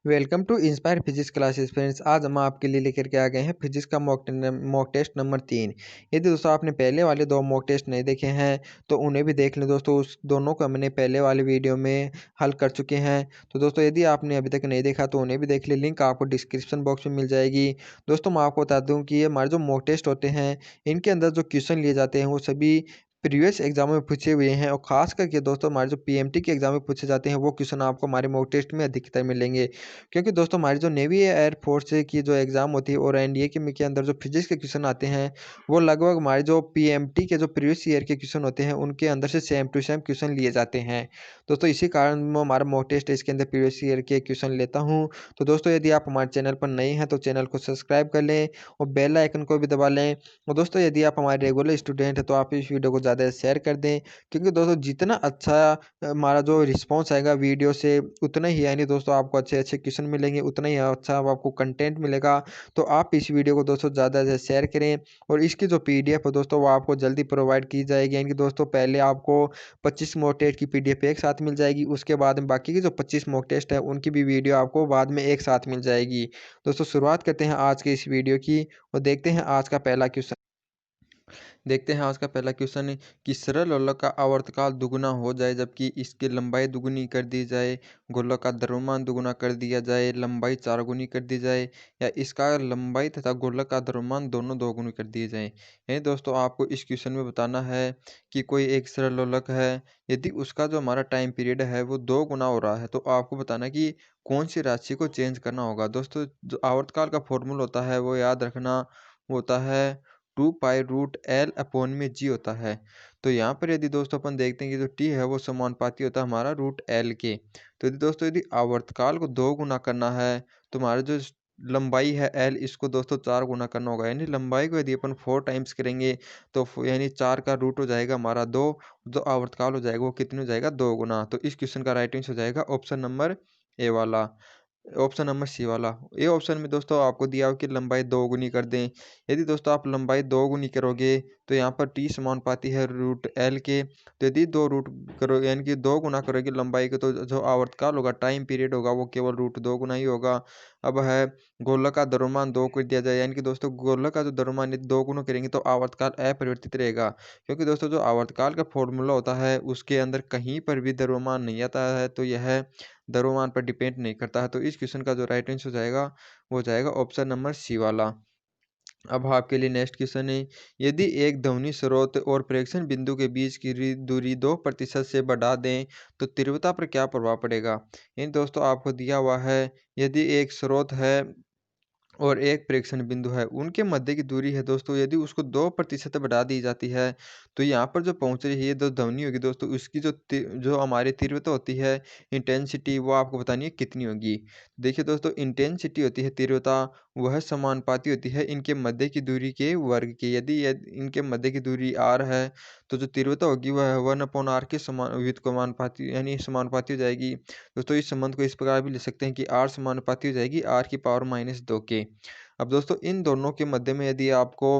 Welcome to inspire physics classes friends. आज हम आपके लिए लेकर के आ गए हैं फिजिक्स का मॉक टेस्ट नंबर 3। यदि दोस्तों आपने पहले वाले 2 मॉक टेस्ट नहीं देखे हैं तो उन्हें भी देख लें दोस्तों। उस दोनों को हमने पहले वाले वीडियो में हल कर चुके हैं। तो दोस्तों यदि आपने अभी तक नहीं देखा तो उन्हें भी देख लें, लिंक आपको डिस्क्रिप्शन बॉक्स में मिल जाएगी। दोस्तों मैं आपको बता दूँ कि ये हमारे जो मॉक टेस्ट होते हैं इनके अंदर जो क्वेश्चन लिए जाते हैं वो सभी प्रीवियस एग्जामों में पूछे हुए हैं, और खास करके दोस्तों हमारे जो पीएमटी के एग्जाम में पूछे जाते हैं वो क्वेश्चन आपको हमारे मॉक टेस्ट में अधिकतर मिलेंगे। क्योंकि दोस्तों हमारी जो नेवी एयर फोर्स की जो एग्ज़ाम होती है और एनडीए के अंदर जो फिजिक्स के क्वेश्चन आते हैं वो लगभग हमारे जो पीएमटी के जो प्रीवियस ईयर के क्वेश्चन होते हैं उनके अंदर से सेम टू सेम क्वेश्चन लिए जाते हैं। दोस्तों इसी कारण मैं हमारा मॉक टेस्ट है इसके अंदर प्रीवियस ईयर के क्वेश्चन लेता हूँ। तो दोस्तों यदि आप हमारे चैनल पर नए हैं तो चैनल को सब्सक्राइब कर लें और बेल आइकन को भी दबा लें। और दोस्तों यदि आप हमारे रेगुलर स्टूडेंट हैं तो आप इस वीडियो को ज़्यादा शेयर कर दें, क्योंकि दोस्तों जितना अच्छा हमारा जो रिस्पॉन्स आएगा वीडियो से उतना ही यानी दोस्तों आपको अच्छे-अच्छे क्वेश्चन मिलेंगे, उतना ही अच्छा आपको कंटेंट मिलेगा। तो आप इस वीडियो को दोस्तों ज़्यादा से शेयर करें, और इसकी जो पीडीएफ है दोस्तों वो आपको जल्दी प्रोवाइड की जाएगी। यानी कि दोस्तों पहले आपको 25 मॉक टेस्ट की पीडीएफ एक साथ मिल जाएगी, उसके बाद में बाकी की जो 25 मॉक टेस्ट है उनकी भी वीडियो आपको बाद में एक साथ मिल जाएगी। दोस्तों शुरुआत करते हैं आज के इस वीडियो की और देखते हैं आज का पहला क्वेश्चन। देखते हैं आज का पहला क्वेश्चन कि सरल लोलक का आवर्तकाल दुगुना हो जाए जबकि इसकी लंबाई दुगुनी कर दी जाए, गोलक का द्रव्यमान दुगुना कर दिया जाए, लंबाई 4 गुनी कर दी जाए, या इसका लंबाई तथा गोलक का द्रव्यमान दोनों 2 गुनी कर दिए जाए। यानी दोस्तों आपको इस क्वेश्चन में बताना है कि कोई एक सरल लोलक है, यदि उसका जो हमारा टाइम पीरियड है वो 2 गुना हो रहा है तो आपको बताना है कि कौन सी राशि को चेंज करना होगा। दोस्तों जो आवर्तकाल का फॉर्मूला होता है वो याद रखना, वो होता है 2 पाई रूट एल अपॉन में जी होता है। तो यहाँ पर यदि दोस्तों अपन देखते हैं कि जो टी है वो समानुपाती होता है हमारा रूट एल के। तो यदि दोस्तों यदि आवर्तकाल को 2 गुना करना है तो हमारा जो लंबाई है एल इसको दोस्तों 4 गुना करना होगा। यानी लंबाई को यदि अपन 4 टाइम्स करेंगे तो यानी 4 का रूट हो जाएगा हमारा 2, जो आवर्तकाल हो जाएगा वो कितनी हो जाएगा 2 गुना। तो इस क्वेश्चन का राइट आंसर हो जाएगा ऑप्शन नंबर ए वाला, ऑप्शन नंबर सी वाला। ए ऑप्शन में दोस्तों आपको दिया हो कि लंबाई 2 गुनी कर दें। यदि दोस्तों आप लंबाई 2 गुनी करोगे तो यहाँ पर टी समानुपाती है रूट एल के। तो यदि 2 रूट करो यानी कि 2 गुना करोगे लंबाई के तो जो आवर्तकाल होगा टाइम पीरियड होगा वो केवल रूट 2 गुना ही होगा। अब है गोलक का द्रव्यमान 2 कर दिया जाए, यानी कि दोस्तों गोलक का जो द्रव्यमान यदि 2 गुना करेंगे तो आवर्तकाल अपरिवर्तित रहेगा। क्योंकि दोस्तों जो आवर्तकाल का फॉर्मूला होता है उसके अंदर कहीं पर भी द्रव्यमान नहीं आता है, तो यह द्रव्यमान पर डिपेंड नहीं करता है। तो इस क्वेश्चन का जो राइट आंसर हो जाएगा वो हो जाएगा ऑप्शन नंबर सी वाला। अब आपके लिए नेक्स्ट क्वेश्चन है, यदि एक ध्वनि स्रोत और प्रेक्षण बिंदु के बीच की दूरी 2% से बढ़ा दें तो तीव्रता पर क्या प्रभाव पड़ेगा। इन दोस्तों आपको दिया हुआ है, यदि एक स्रोत है और एक प्रेक्षण बिंदु है उनके मध्य की दूरी है दोस्तों, यदि उसको 2% बढ़ा दी जाती है तो यहाँ पर जो पहुँच रही है जो ध्वनि होगी दोस्तों उसकी जो हमारी तीव्रता होती है इंटेंसिटी वो आपको बतानी है कितनी होगी। देखिए दोस्तों इंटेंसिटी होती है तीव्रता, वह समानुपाती होती है इनके मध्य की दूरी के वर्ग के। यदि इनके मध्य की दूरी r है तो जो तीव्रता होगी वह 1/r के समानुपाती यानी समानुपाती हो जाएगी। दोस्तों इस संबंध को इस प्रकार भी लिख सकते हैं कि r समानुपाती हो जाएगी r⁻2 के। अब दोस्तों इन दोनों के मध्य में यदि आपको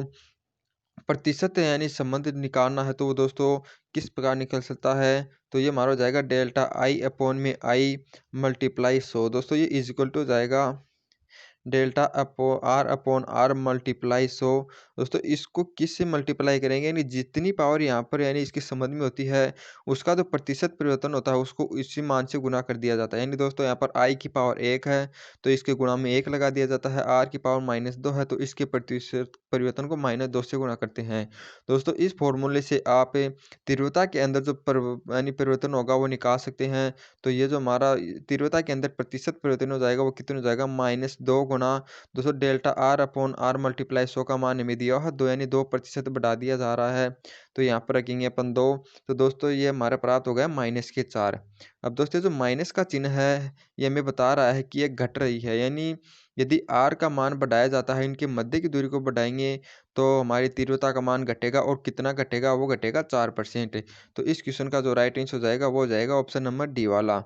प्रतिशत यानी संबंध निकालना है तो वो दोस्तों किस प्रकार निकल सकता है, तो ये हमारा हो जाएगा डेल्टा आई अपॉन में आई मल्टीप्लाई 100। दोस्तों ये इज इक्वल टू हो जाएगा delta R upon R multiply 100। दोस्तों इसको किस से मल्टीप्लाई करेंगे, यानी जितनी पावर यहाँ पर यानी इसके संबंध में होती है उसका जो प्रतिशत परिवर्तन होता है उसको इसी मान से गुना कर दिया जाता है। यानी दोस्तों यहाँ पर आई की पावर 1 है तो इसके गुणा में 1 लगा दिया जाता है, आर की पावर -2 है तो इसके प्रतिशत परिवर्तन को -2 से गुणा करते हैं। दोस्तों इस फॉर्मूले से आप तीव्रता के अंदर जो यानी परिवर्तन होगा वो निकाल सकते हैं। तो ये जो हमारा तीव्रता के अंदर प्रतिशत परिवर्तन हो जाएगा वो कितने हो जाएगा -2 गुना दोस्तों delta R upon R multiply 100 का मान हमें दिया है 2, यानी 2% बढ़ा दिया जा रहा है। तो यहाँ पर रखेंगे अपन 2, तो दोस्तों ये हमारा प्राप्त हो गया -4। अब दोस्तों जो माइनस का चिन्ह है ये हमें बता रहा है कि ये घट रही है, यानी यदि आर का मान बढ़ाया जाता है इनके मध्य की दूरी को बढ़ाएंगे तो हमारी तीव्रता का मान घटेगा, और कितना घटेगा वो घटेगा 4%। तो इस क्वेश्चन का जो राइट आंसर हो जाएगा वो हो जाएगा ऑप्शन नंबर डी वाला।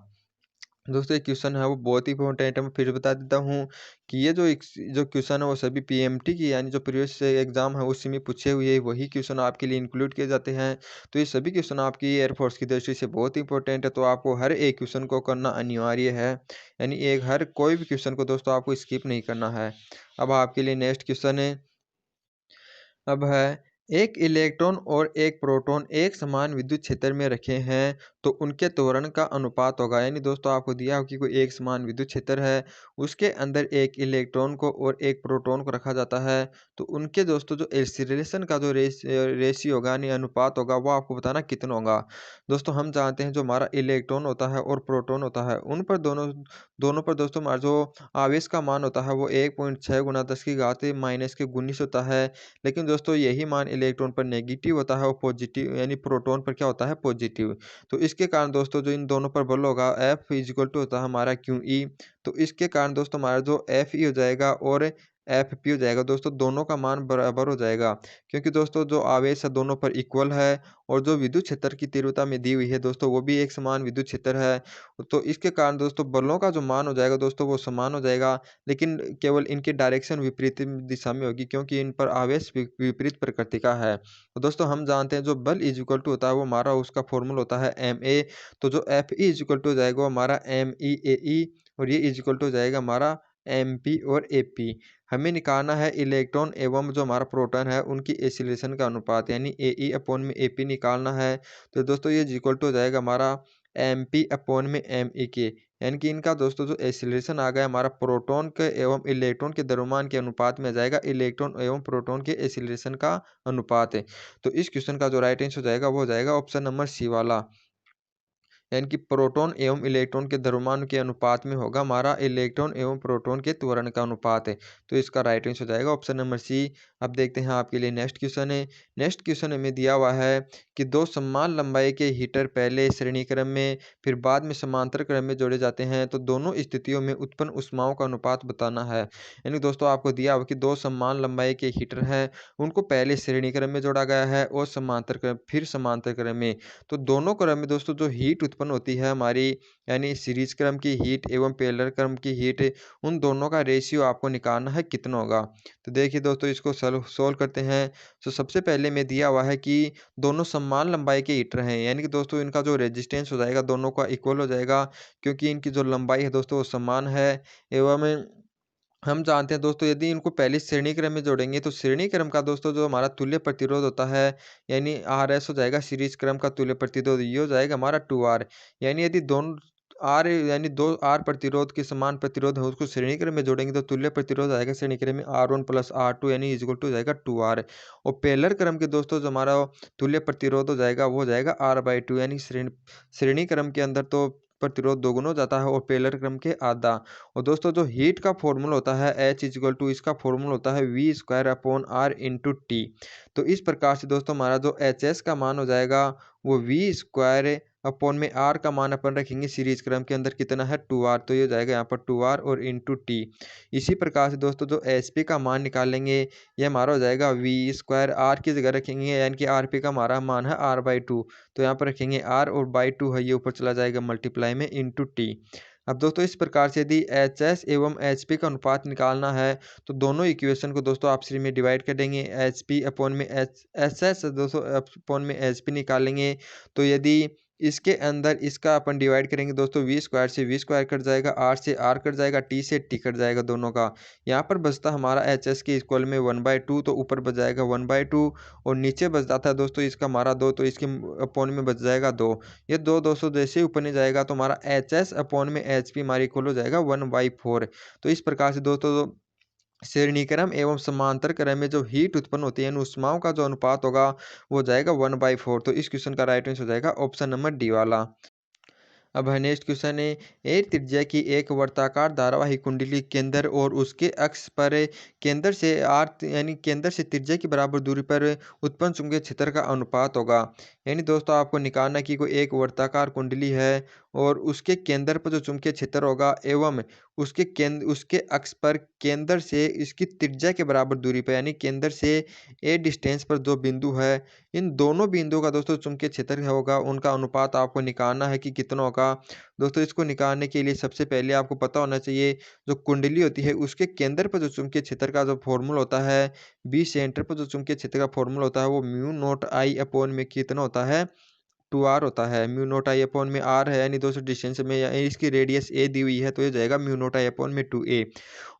दोस्तों ये क्वेश्चन है वो बहुत ही इम्पोर्टेंट है। मैं फिर बता देता हूँ कि ये जो क्वेश्चन है वो सभी पीएमटी की यानी जो प्रीवियस एग्जाम है उसी में पूछे हुए वही क्वेश्चन आपके लिए इंक्लूड किए जाते हैं। तो ये सभी क्वेश्चन आपकी एयरफोर्स की दृष्टि से बहुत इंपॉर्टेंट है, तो आपको हर एक क्वेश्चन को करना अनिवार्य है। यानी एक हर कोई भी क्वेश्चन को दोस्तों आपको स्किप नहीं करना है। अब आपके लिए नेक्स्ट क्वेश्चन है। अब है, एक इलेक्ट्रॉन और एक प्रोटॉन एक समान विद्युत क्षेत्र में रखे हैं तो उनके त्वरण का अनुपात होगा। यानी दोस्तों आपको दिया हो कि कोई एक समान विद्युत क्षेत्र है, उसके अंदर एक इलेक्ट्रॉन को और एक प्रोटॉन को रखा जाता है, तो उनके दोस्तों जो एक्सीलरेशन का जो रेशियो होगा यानी अनुपात होगा वो आपको बताना कितना होगा। दोस्तों हम जानते हैं जो हमारा इलेक्ट्रॉन होता है और प्रोटॉन होता है उन पर दोनों दोनों पर दोस्तों हमारा जो आवेश का मान होता है वो 1.6 गुना 10 की घात माइनस के 19 होता है। लेकिन दोस्तों यही मान इलेक्ट्रॉन पर नेगेटिव होता है और पॉजिटिव यानी प्रोटॉन पर क्या होता है पॉजिटिव। तो इसके कारण दोस्तों जो इन दोनों पर बल होगा एफ इजिकल टू होता है हमारा क्यू ई। तो इसके कारण दोस्तों हमारा जो एफ ई हो जाएगा और एफ पी हो जाएगा, दोस्तों दोनों का मान बराबर हो जाएगा, क्योंकि दोस्तों जो आवेश है दोनों पर इक्वल है और जो विद्युत क्षेत्र की तीव्रता में दी हुई है दोस्तों वो भी एक समान विद्युत क्षेत्र है। तो इसके कारण दोस्तों बलों का जो मान हो जाएगा दोस्तों वो समान हो जाएगा, लेकिन केवल इनकी डायरेक्शन विपरीत दिशा में होगी क्योंकि इन पर आवेश विपरीत प्रकृति का है। तो दोस्तों हम जानते हैं जो बल इज इक्वल टू होता है वो हमारा उसका फॉर्मूला होता है एम ए। तो जो F E is equal to हो जाएगा वो हमारा एम ई ए ई और ये इज इक्वल टू हो जाएगा हमारा एम पी और ए पी। हमें निकालना है इलेक्ट्रॉन एवं जो हमारा प्रोटॉन है उनकी एसिलेशन का अनुपात यानी ए ई अपॉन में ए पी निकालना है। तो दोस्तों ये इज इक्वल टू हो जाएगा हमारा एम पी अपॉन में एम ई के, यानी कि इनका दोस्तों जो एक्सीलरेशन आ गया हमारा प्रोटॉन के एवं इलेक्ट्रॉन के द्रव्यमान के अनुपात में आ जाएगा इलेक्ट्रॉन एवं प्रोटॉन के एक्सीलरेशन का अनुपात है। तो इस क्वेश्चन का जो राइट आंसर हो जाएगा वो हो जाएगा ऑप्शन नंबर सी वाला, यानी कि प्रोटॉन एवं इलेक्ट्रॉन के द्रव्यमान के अनुपात में होगा हमारा इलेक्ट्रॉन एवं प्रोटॉन के त्वरण का अनुपात है। तो इसका राइट आंसर हो जाएगा ऑप्शन नंबर सी। अब देखते हैं आपके लिए नेक्स्ट क्वेश्चन है। नेक्स्ट क्वेश्चन में दिया हुआ है कि दो समान लंबाई के हीटर पहले श्रेणी क्रम में फिर बाद में समांतर क्रम में जोड़े जाते हैं तो दोनों स्थितियों में उत्पन्न ऊष्माओं का अनुपात बताना है। यानी दोस्तों आपको दिया हुआ कि दो समान लंबाई के हीटर हैं, उनको पहले श्रेणी क्रम में जोड़ा गया है और समांतर क्रम फिर समांतर क्रम में। तो दोनों क्रम में दोस्तों जो हीट उत्पन्न होती है हमारी यानी सीरीज क्रम की हीट एवं पेलर क्रम की हीट, उन दोनों का रेशियो आपको निकालना है कितना होगा। तो देखिए दोस्तों इसको सोल्व करते हैं। तो सबसे पहले में दिया हुआ है कि दोनों समान लंबाई के हीटर हैं, यानी कि दोस्तों इनका जो रेजिस्टेंस हो जाएगा दोनों का इक्वल हो जाएगा क्योंकि इनकी जो लंबाई है दोस्तों वो समान है। एवं हम जानते हैं दोस्तों यदि इनको पहली श्रेणी क्रम में जोड़ेंगे तो श्रेणी क्रम का दोस्तों जो हमारा तुल्य प्रतिरोध होता है यानी आर एस हो जाएगा, सीरीज क्रम का तुल्य प्रतिरोध ये हो जाएगा हमारा टू आर। यानी यदि दोनों आर यानी दो आर प्रतिरोध के समान प्रतिरोध है उसको श्रेणी क्रम में जोड़ेंगे तो तुल्य प्रतिरोध आएगा श्रेणी क्रम में R one plus R two यानी इक्वल टू हो जाएगा टू आर। और पेलर क्रम के दोस्तों जो हमारा तुल्य प्रतिरोध हो जाएगा वो हो जाएगा आर बाई टू, यानी श्रेणी क्रम के अंदर तो प्रतिरोध दोगुना हो जाता है और पेलर क्रम के आधा। और दोस्तों जो हीट का फॉर्मूला होता है एच इजिकल टू इसका फॉर्मूला होता है V square upon R into T. तो इस प्रकार से दोस्तों हमारा जो एच एस का मान हो जाएगा वो वी स्क्वायर अपॉन में आर का मान अपन रखेंगे सीरीज क्रम के अंदर कितना है टू आर, तो ये हो जाएगा यहाँ पर टू आर और इंटू टी। इसी प्रकार से दोस्तों जो एच पी का मान निकालेंगे ये हमारा हो जाएगा वी स्क्वायर आर की जगह रखेंगे यानी कि आर पी का हमारा मान है आर बाई टू, तो यहाँ पर रखेंगे आर और बाई टू है ये ऊपर चला जाएगा मल्टीप्लाई में इंटू टी। अब दोस्तों इस प्रकार से यदि एच एस एवं एच पी का अनुपात निकालना है तो दोनों इक्वेशन को दोस्तों आप में डिवाइड कर देंगे एच पी अपॉन में एच एस दोस्तों अपॉन में एच पी निकालेंगे। तो यदि इसके अंदर इसका अपन डिवाइड करेंगे दोस्तों वी स्क्वायर से वी स्क्वायर कट जाएगा, आर से आर कट जाएगा, टी से टी कट जाएगा दोनों का। यहाँ पर बचता हमारा एच एस के इक्वल में वन बाई टू, तो ऊपर बच जाएगा वन बाई टू और नीचे बच जाता है दोस्तों इसका हमारा दो, तो इसके अपॉन में बच जाएगा दो। ये दो दोस्तों जैसे ऊपर नहीं जाएगा तो हमारा एच एस अपॉन में एच पी हमारी इक्वल हो जाएगा वन बाई फोर। तो इस प्रकार से दोस्तों श्रेणी क्रम एवं समांतर क्रम में जो हीट उत्पन्न होती है ऊष्माओं का जो अनुपात होगा वो जाएगा वन बाई फोर। तो इस क्वेश्चन का राइट आंसर हो जाएगा ऑप्शन नंबर डी वाला। अब है नेक्स्ट क्वेश्चन है, एक त्रिज्या की एक वर्ताकार धारावाही कुंडली केंद्र और उसके अक्ष पर केंद्र से आर यानी केंद्र से त्रिज्या की बराबर दूरी पर उत्पन्न चुंबकीय क्षेत्र का अनुपात होगा। यानी दोस्तों आपको निकालना कि कोई एक वर्ताकार कुंडली है और उसके केंद्र पर जो चुंबकीय क्षेत्र होगा एवं उसके अक्ष पर केंद्र से इसकी त्रिज्या के बराबर दूरी पर यानी केंद्र से ए डिस्टेंस पर जो बिंदु है, इन दोनों बिंदुओं का दोस्तों चुंबकीय क्षेत्र होगा, उनका अनुपात आपको निकालना है कि कितना होगा। दोस्तों इसको निकालने के लिए सबसे पहले आपको पता होना चाहिए, जो कुंडली होती है उसके केंद्र पर जो चुंबकीय क्षेत्र का जो फॉर्मूला होता है, बी सेंटर पर जो चुंबकीय क्षेत्र का फॉर्मूला होता है वो म्यू नॉट आई अपॉन में कितना होता है, 2r होता है। म्यू नॉट आई अपॉन में r है यानी दोस्तों डिस्टेंस में या इसकी रेडियस a दी हुई है तो ये जाएगा म्यू नॉट आई अपॉन में 2a।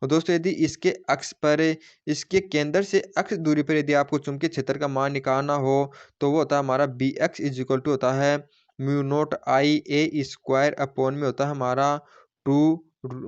और दोस्तों यदि इसके अक्ष पर, इसके केंद्र से अक्ष दूरी पर यदि आपको चुंबकीय क्षेत्र का मान निकालना हो तो वो होता है हमारा B X is equal to होता है mu naught I A square upon में होता है हमारा 2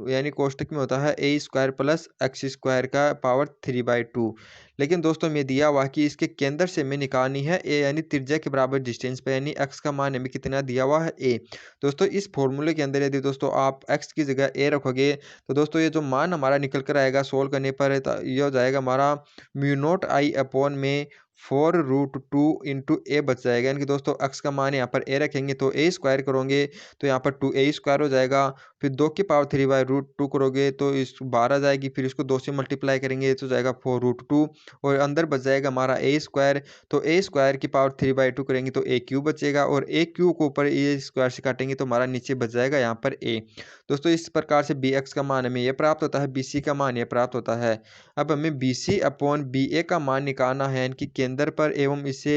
यानी कोष्टक में होता है ए स्क्वायर प्लस एक्स स्क्वायर का पावर 3/2। लेकिन दोस्तों में दिया हुआ कि इसके केंद्र से हमें निकालनी है ए यानी त्रिज्या के बराबर डिस्टेंस पे यानी एक्स का मान हमें कितना दिया हुआ है ए। दोस्तों इस फॉर्मूले के अंदर यदि दोस्तों आप एक्स की जगह ए रखोगे तो दोस्तों ये जो मान हमारा निकल कर आएगा सोल्व करने पर ये हो जाएगा हमारा म्यू नॉट आई अपॉन में 4√2 इंटू ए बच जाएगा। यानी कि दोस्तों एक्स का मान यहाँ पर ए रखेंगे तो ए स्क्वायर करोगे तो यहाँ पर 2a स्क्वायर हो जाएगा, फिर 2 की पावर 3/√2 करोगे तो इस 12 जाएगी, फिर इसको 2 से मल्टीप्लाई करेंगे तो जाएगा 4√2 और अंदर बच जाएगा हमारा ए स्क्वायर। तो ए स्क्वायर की पावर 3/2 करेंगे तो ए क्यूब बचेगा और ए क्यूब को ऊपर ए स्क्वायर से काटेंगे तो हमारा नीचे बच जाएगा यहाँ पर ए। दोस्तों इस प्रकार से बी एक्स का मान हमें यह प्राप्त होता है, बी सी का मान यह प्राप्त होता है। अब हमें बी सी अपॉन बी ए का मान निकालना है, इनकी केंद्र पर एवं इसे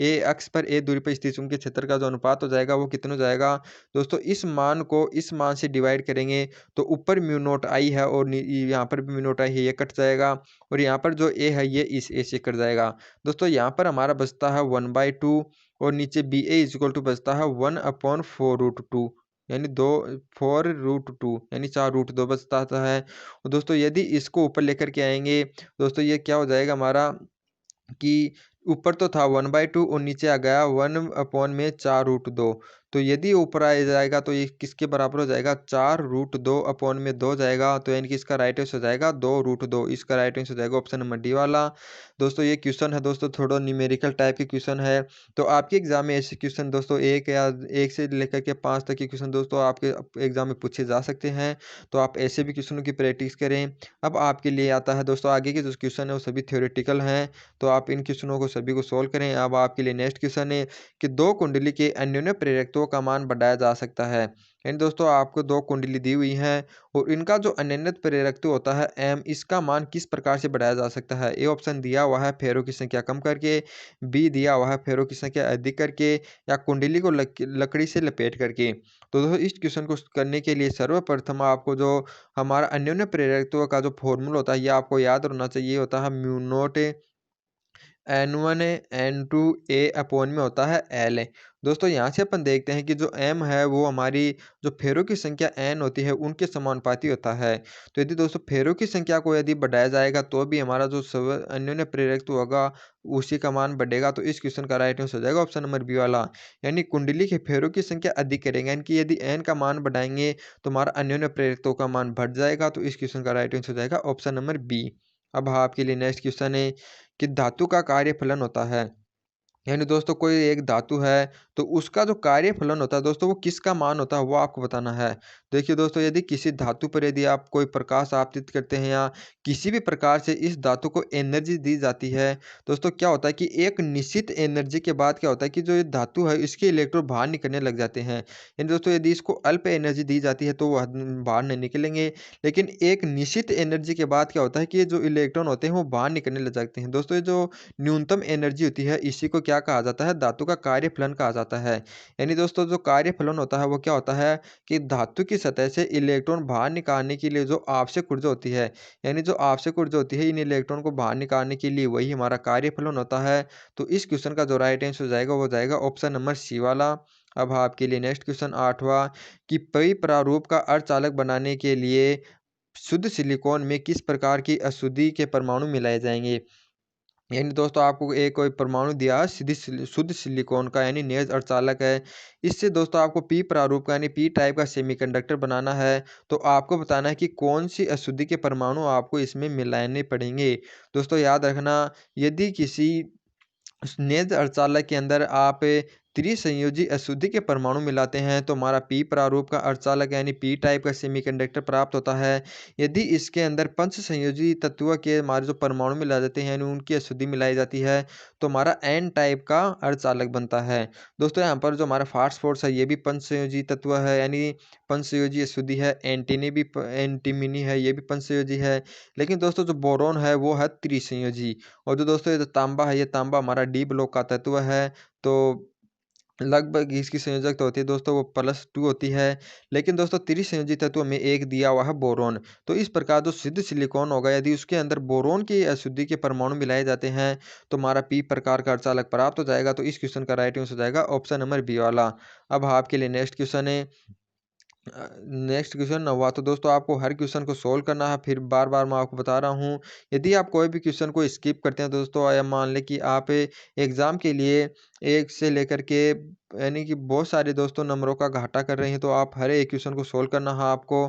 ए अक्ष पर ए दूरी पर स्थित चुंबकीय क्षेत्र का जो अनुपात हो जाएगा वो कितना हो जाएगा। दोस्तों इस मान को इस मान से डिवाइड करेंगे तो ऊपर म्यू नॉट आई है और यहाँ पर भी म्यू नॉट आई है, ये कट जाएगा और यहाँ पर जो ए है ये इस ए से कट जाएगा। दोस्तों यहाँ पर हमारा बचता है 1/2 और नीचे B A is equal to बचता है 1/4√2 यानी 4√2 यानी 4√2 बचता है। और दोस्तों यदि इसको ऊपर लेकर के आएंगे दोस्तों ये क्या हो जाएगा हमारा कि ऊपर तो था 1/2 और नीचे आ गया 1/4√2। तो यदि ऊपर आ जाएगा तो ये किसके बराबर हो जाएगा, 4√2/2 जाएगा। तो यानी कि इसका राइट आंसर हो जाएगा 2√2, इसका राइट आंसर हो जाएगा ऑप्शन नंबर डी वाला। दोस्तों ये क्वेश्चन है दोस्तों थोड़ा न्यूमेरिकल टाइप के क्वेश्चन है, तो आपके एग्जाम में ऐसे क्वेश्चन दोस्तों एक से लेकर के 5 तक के क्वेश्चन दोस्तों आपके एग्जाम में पूछे जा सकते हैं। तो आप ऐसे भी क्वेश्चनों की प्रैक्टिस करें। अब आपके लिए आता है दोस्तों आगे के जो क्वेश्चन है वो सभी थ्योरेटिकल हैं, तो आप इन क्वेश्चनों को सभी को सोल्व करें। अब आपके लिए नेक्स्ट क्वेश्चन है कि दो कुंडली के अन्योन्य प्रेरकत्व का मान बढ़ाया जा सकता है। यानी दोस्तों आपको दो कुंडली दी हुई हैं और इनका जो अन्योन्य प्रेरकत्व होता है एम, इसका मान किस प्रकार से बढ़ाया जा सकता है। ए ऑप्शन दिया हुआ है फेरों की संख्या कम करके, बी दिया हुआ है फेरों की संख्या अधिक करके, या कुंडली को लकड़ी से लपेट करके। तो दोस्तों इस क्वेश्चन को करने के लिए सर्वप्रथम आपको जो हमारा अन्योन्य प्रेरकत्व का जो फॉर्मूला होता है ये आपको याद रहना चाहिए, होता है mu not N1 N2 A upon में होता है L। दोस्तों यहाँ से अपन देखते हैं कि जो M है वो हमारी जो फेरों की संख्या N होती है उनके समानुपाती होता है। तो यदि दोस्तों फेरों की संख्या को यदि बढ़ाया जाएगा तो भी हमारा जो अन्योन्य प्रेरकत्व होगा उसी का मान बढ़ेगा। तो इस क्वेश्चन का राइट आंसर हो जाएगा ऑप्शन नंबर बी वाला, यानी कुंडली के फेरों की संख्या अधिक करेंगे, यानी कि यदि N का मान बढ़ाएंगे तो हमारा अन्योन्य प्रेरकत्व का मान बढ़ जाएगा। तो इस क्वेश्चन का राइट आंसर हो जाएगा ऑप्शन नंबर बी। अब आपके लिए नेक्स्ट क्वेश्चन है कि धातु का कार्यफलन होता है, यानी दोस्तों कोई एक धातु है तो उसका जो कार्यफलन होता है दोस्तों वो किसका मान होता है वो आपको बताना है। देखिए दोस्तों यदि किसी धातु पर यदि आप कोई प्रकाश आपतित करते हैं या किसी भी प्रकार से इस धातु को एनर्जी दी जाती है, दोस्तों क्या होता है कि एक निश्चित एनर्जी के बाद क्या होता है कि जो ये धातु है इसके इलेक्ट्रॉन बाहर निकलने लग जाते हैं। यानी दोस्तों यदि इसको अल्प एनर्जी दी जाती है तो वह बाहर नहीं निकलेंगे, लेकिन एक निश्चित एनर्जी के बाद क्या होता है कि ये जो इलेक्ट्रॉन होते हैं वो बाहर निकलने लग जाते हैं। दोस्तों ये जो न्यूनतम एनर्जी होती है इसी को क्या कहा जाता है, धातु का कार्यफलन कहा जाता है। यानी दोस्तों जो कार्यफलन होता है वो क्या होता है कि धातु की सतह से इलेक्ट्रॉन बाहर निकालने के लिए जो आवश्यक ऊर्जा होती है, यानी जो आवश्यक ऊर्जा होती है इन इलेक्ट्रॉन को बाहर निकालने के लिए वही हमारा कार्यफलन होता है। तो इस क्वेश्चन का जो राइट आंसर हो जाएगा वो जाएगा ऑप्शन नंबर सी वाला। अब आपके लिए नेक्स्ट क्वेश्चन 8वां कि पई प्रारूप का अर्धचालक बनाने के लिए शुद्ध सिलिकॉन में किस प्रकार की अशुद्धि के परमाणु मिलाए जाएंगे। यानी दोस्तों आपको एक कोई परमाणु दिया है शुद्ध सिलिकॉन का यानी नेज अर्धचालक है, इससे दोस्तों आपको पी प्रारूप का यानी पी टाइप का सेमीकंडक्टर बनाना है। तो आपको बताना है कि कौन सी अशुद्धि के परमाणु आपको इसमें मिलाने पड़ेंगे। दोस्तों याद रखना यदि किसी नेज अर्धचालक के अंदर आप त्रिसंयोजी अशुद्धि के परमाणु मिलाते हैं तो हमारा पी प्रारूप का अर्धचालक यानी पी टाइप का सेमीकंडक्टर प्राप्त होता है। यदि इसके अंदर पंच संयोजी तत्व के हमारे जो परमाणु मिला जाते हैं यानी उनकी अशुद्धि मिलाई जाती है तो हमारा एन टाइप का अर्धचालक बनता है। दोस्तों यहाँ पर जो हमारा फास्फोरस है ये भी पंच संयोजी तत्व है यानी पंच संयोजी अशुद्धि है। एंटीमीनी है ये भी पंच संयोजी है। लेकिन दोस्तों जो बोरोन है वो है त्रिसंयोजी। और जो दोस्तों ये जो तांबा है ये तांबा हमारा डी ब्लॉक का तत्व है। तो लगभग इसकी संयोजकता होती है दोस्तों वो +2 होती है। लेकिन दोस्तों त्रिसंयोजी तत्व में एक दिया हुआ है बोरोन। तो इस प्रकार जो शुद्ध सिलिकॉन होगा यदि उसके अंदर बोरोन की अशुद्धि के परमाणु मिलाए जाते हैं तो हमारा पी प्रकार का अर्धचालक प्राप्त हो जाएगा। तो इस क्वेश्चन का राइट आंसर हो जाएगा ऑप्शन नंबर बी वाला। अब आपके लिए नेक्स्ट क्वेश्चन है। नेक्स्ट क्वेश्चन 9वां। तो दोस्तों आपको हर क्वेश्चन को सोल्व करना है। फिर बार बार मैं आपको बता रहा हूँ यदि आप कोई भी क्वेश्चन को स्किप करते हैं दोस्तों या मान लें कि आप एग्ज़ाम के लिए एक से लेकर के यानी कि बहुत सारे दोस्तों नंबरों का घाटा कर रहे हैं तो आप हर एक क्वेश्चन को सोल्व करना है आपको।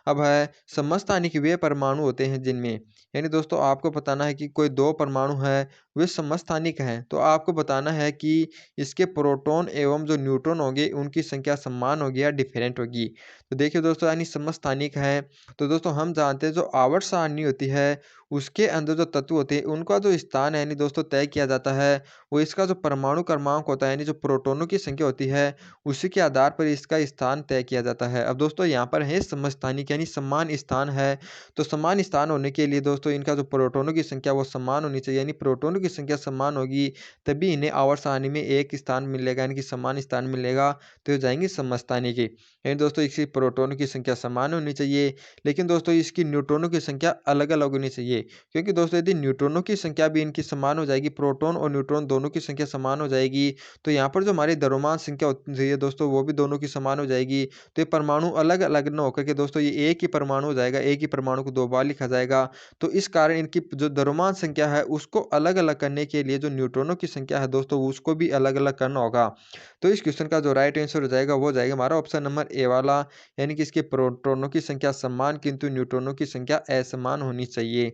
अब है समस्थानिक वे परमाणु होते हैं जिनमें यानी दोस्तों आपको बताना है कि कोई दो परमाणु है वे समस्थानिक हैं। तो आपको बताना है कि इसके प्रोटॉन एवं जो न्यूट्रॉन होंगे उनकी संख्या समान होगी या डिफरेंट होगी। तो देखिए दोस्तों यानी समस्थानिक है। तो दोस्तों हम जानते हैं जो आवर्त सारणी होती है उसके अंदर जो तत्व होते हैं उनका जो स्थान है यानी दोस्तों तय किया जाता है वो इसका जो परमाणु क्रमांक होता है यानी जो प्रोटॉनों की संख्या होती है उसी के आधार पर इसका स्थान तय किया जाता है। अब दोस्तों यहाँ पर है समस्थानिक यानी समान स्थान है। तो समान स्थान होने के लिए दोस्तों इनका जो प्रोटॉनों की संख्या वो समान होनी चाहिए यानी प्रोटॉनों की संख्या समान होगी तभी इन्हें आवर्त सारणी में एक स्थान मिलेगा यानी कि समान स्थान मिलेगा। तो ये जाएंगे समस्थानिक की यानी दोस्तों इसकी प्रोटॉनों की संख्या समान होनी चाहिए। लेकिन दोस्तों इसकी न्यूट्रॉनों की संख्या अलग अलग होनी चाहिए क्योंकि दोस्तों यदि न्यूट्रॉनों की संख्या भी इनकी समान हो जाएगी प्रोटॉन और न्यूट्रॉन दोनों की संख्या समान हो जाएगी तो यहाँ पर जो हमारी द्रव्यमान संख्या होती है दोस्तों वो भी दोनों की समान हो जाएगी। तो ये परमाणु अलग अलग न होकर के दोस्तों ये एक ही परमाणु हो जाएगा एक ही परमाणु को दो बार लिखा जाएगा। तो इस कारण इनकी जो द्रव्यमान संख्या है उसको अलग अलग करने के लिए जो न्यूट्रॉनों की संख्या है दोस्तों उसको भी अलग अलग करना होगा। तो इस क्वेश्चन का जो राइट आंसर हो जाएगा वो जाएगा हमारा ऑप्शन नंबर ए वाला यानी कि इसके प्रोटॉनों की संख्या समान किंतु न्यूट्रॉनों की संख्या असमान होनी चाहिए।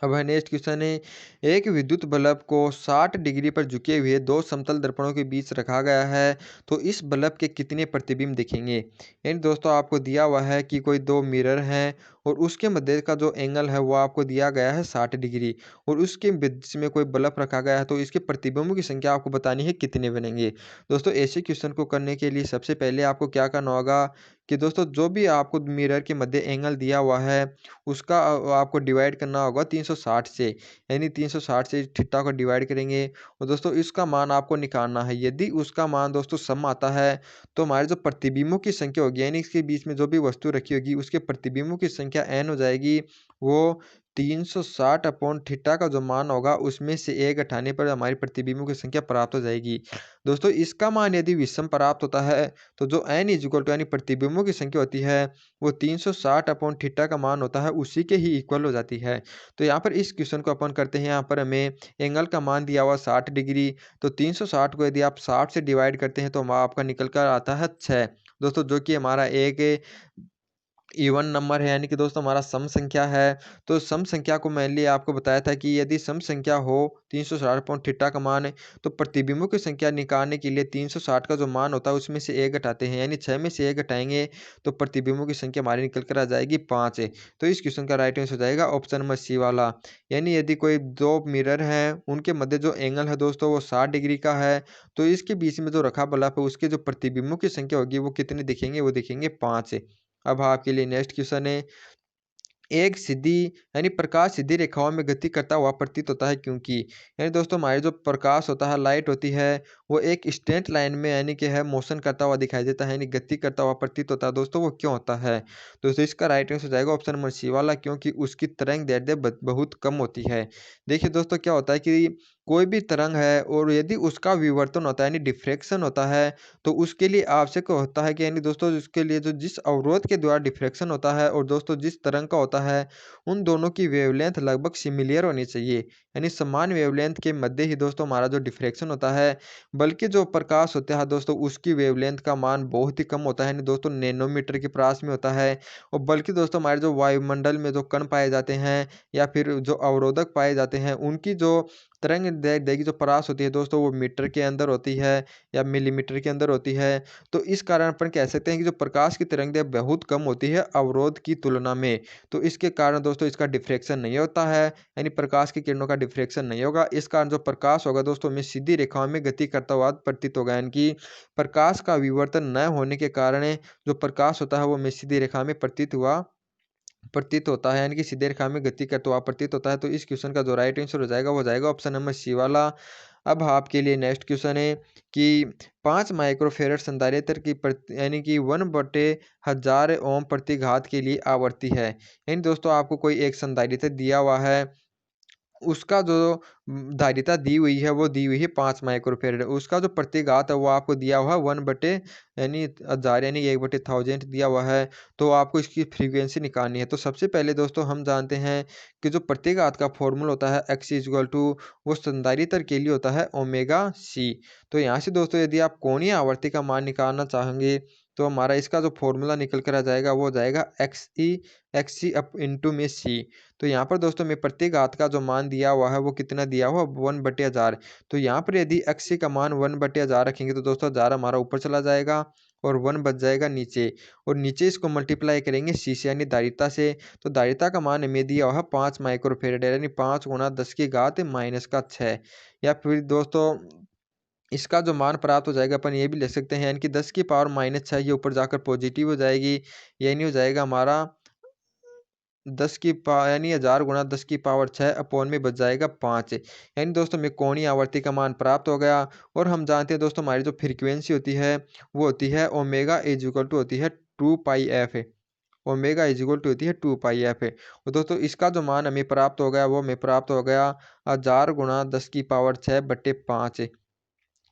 अब है नेक्स्ट क्वेश्चन है। एक विद्युत बल्ब को 60 डिग्री पर झुके हुए दो समतल दर्पणों के बीच रखा गया है तो इस बल्ब के कितने प्रतिबिंब दिखेंगे। यानी दोस्तों आपको दिया हुआ है कि कोई दो मिरर हैं और उसके मध्य का जो एंगल है वो आपको दिया गया है 60 डिग्री और उसके बीच में कोई बल्ब रखा गया है तो इसके प्रतिबिंबों की संख्या आपको बतानी है कितने बनेंगे। दोस्तों ऐसे क्वेश्चन को करने के लिए सबसे पहले आपको क्या करना होगा कि दोस्तों जो भी आपको मिरर के मध्य एंगल दिया हुआ है उसका आपको डिवाइड करना होगा 360 से यानी 360 से थीटा को डिवाइड करेंगे और दोस्तों इसका मान आपको निकालना है। यदि उसका मान दोस्तों सम आता है तो हमारे जो प्रतिबिंबों की संख्या होगी यानी इसके बीच में जो भी वस्तु रखी होगी उसके प्रतिबिंबों की संख्या n हो जाएगी। वो 360 अपॉन थीटा का जो मान होगा उसमें से एक हटाने पर हमारी प्रतिबिंबों की संख्या प्राप्त हो जाएगी। दोस्तों इसका मान यदि विषम प्राप्त होता है तो जो n इक्वल टू यानी प्रतिबिंबों की संख्या होती है वो 360 अपॉन थीटा का मान होता है उसी के ही इक्वल हो जाती है। तो यहाँ पर इस क्वेश्चन को अपन करते हैं। यहाँ पर हमें एंगल का मान दिया हुआ 60 डिग्री तो 360 को यदि आप 60 से डिवाइड करते हैं तो आपका निकल कर आता है 6 दोस्तों जो कि हमारा एक इवन नंबर है यानी कि दोस्तों हमारा सम संख्या है। तो सम संख्या को मैंने आपको बताया था कि यदि सम संख्या हो 360 पॉइंट थीटा का मान है तो प्रतिबिंबों की संख्या निकालने के लिए 360 का जो मान होता है उसमें से एक घटाते हैं यानी 6 में से एक घटाएंगे तो प्रतिबिंबों की संख्या हमारी निकल कर आ जाएगी 5 है। तो इस क्वेश्चन का राइट आंसर हो जाएगा ऑप्शन नंबर सी वाला यानी यदि कोई दो मिरर हैं उनके मध्य जो एंगल है दोस्तों वो 60 डिग्री का है तो इसके बीच में जो रखा बल्ब है उसके जो प्रतिबिंबों की संख्या होगी वो कितने दिखेंगे वो दिखेंगे 5 है। अब आपके लिए नेक्स्ट क्वेश्चन है। एक सीधी यानी प्रकाश सीधी रेखाओं में गति करता हुआ प्रतीत होता है क्योंकि यानी दोस्तों हमारे जो प्रकाश होता है लाइट होती है वो एक स्ट्रेट लाइन में यानी कि है मोशन करता हुआ दिखाई देता है यानी गति करता हुआ प्रतीत होता है दोस्तों वो क्यों होता है। दोस्तों इसका राइट आंसर हो जाएगा ऑप्शन नंबर सी वाला क्योंकि उसकी तरंग दैर्ध्य बहुत कम होती है। देखिए दोस्तों क्या होता है कि कोई भी तरंग है और यदि उसका विवर्तन होता है यानी डिफ्रैक्शन होता है तो उसके लिए आवश्यक होता है कि यानी दोस्तों उसके लिए जो जिस अवरोध के द्वारा डिफ्रैक्शन होता है और दोस्तों जिस तरंग का होता है उन दोनों की वेवलेंथ लगभग सिमिलियर होनी चाहिए यानी समान वेवलेंथ के मध्य ही दोस्तों हमारा जो डिफ्रैक्शन होता है। बल्कि जो प्रकाश होता है दोस्तों उसकी वेवलेंथ का मान बहुत ही कम होता है यानी दोस्तों नैनोमीटर के पास में होता है। और बल्कि दोस्तों हमारे जो वायुमंडल में जो कण पाए जाते हैं या फिर जो अवरोधक पाए जाते हैं उनकी जो तरंग दैर्ध्य जो परास होती है दोस्तों वो मीटर के अंदर होती है या मिलीमीटर के अंदर होती है। तो इस कारण अपन कह सकते हैं कि जो प्रकाश की तरंग दैर्ध्य बहुत कम होती है अवरोध की तुलना में। तो इसके कारण दोस्तों इसका डिफ्रैक्शन नहीं होता है, यानी प्रकाश की किरणों का डिफ्रैक्शन नहीं होगा। इस कारण जो प्रकाश होगा दोस्तों हमें सीधी रेखाओं में गति करता हुआ प्रतीत होगा, यानी कि प्रकाश का विवर्तन न होने के कारण जो प्रकाश होता है वो हमें सीधी रेखा में प्रतीत होता है, यानी कि सीधे रेखा में गति करता हुआ प्रतीत होता है। तो इस क्वेश्चन का जो राइट आंसर हो जाएगा वो हो जाएगा ऑप्शन नंबर सी वाला। अब आपके लिए नेक्स्ट क्वेश्चन है कि 5 माइक्रोफेरेड संधारित्र की यानी कि 1/1000 ओम प्रति घात के लिए आवर्ती है। यानी दोस्तों आपको कोई एक संधारित्र दिया हुआ है, उसका जो धारिता दी हुई है वो दी हुई है 5 माइक्रोफेरेड। उसका जो प्रतिघात है वो आपको दिया हुआ है 1 यानी 1000 यानी 1/1000 दिया हुआ है। तो आपको इसकी फ्रीक्वेंसी निकालनी है। तो सबसे पहले दोस्तों हम जानते हैं कि जो प्रतिघात का फॉर्मूला होता है x इक्वल टू वो संधारित्र के लिए होता है ओमेगा सी। तो यहाँ से दोस्तों यदि आप कोणीय आवर्ती का मान निकालना चाहेंगे तो हमारा इसका जो फॉर्मूला निकल कर आ जाएगा वो हो जाएगा एक्स सी अप इंटू में सी। तो यहाँ पर दोस्तों में प्रतिघात का जो मान दिया हुआ है वो कितना दिया हुआ 1/1000। तो यहाँ पर यदि x का मान 1/1000 रखेंगे तो दोस्तों 1000 हमारा ऊपर चला जाएगा और 1 बच जाएगा नीचे, और नीचे इसको मल्टीप्लाई करेंगे सी से यानी धारिता से। तो धारिता का मान हमें दिया हुआ है 5 माइक्रोफेरेड यानी 5 गुणा 10 की घात -6। या फिर दोस्तों इसका जो मान प्राप्त हो जाएगा अपन ये भी लिख सकते हैं, यानी कि 10 की पावर -6 ये ऊपर जाकर पॉजिटिव हो जाएगी, यानी हो जाएगा हमारा 10 की पा यानी 1000 गुणा 10 की पावर 6 अपॉन में बच जाएगा 5। यानी दोस्तों हमें कोणीय आवर्ती का मान प्राप्त हो गया। और हम जानते हैं दोस्तों हमारी जो फ्रीक्वेंसी होती है वो होती है ओमेगा इज इक्वल टू होती है 2πf। Omega is equal to होती है 2πf। और दोस्तों इसका जो मान हमें प्राप्त हो गया वो हमें प्राप्त हो गया 1000 गुणा 10 की पावर 6/5।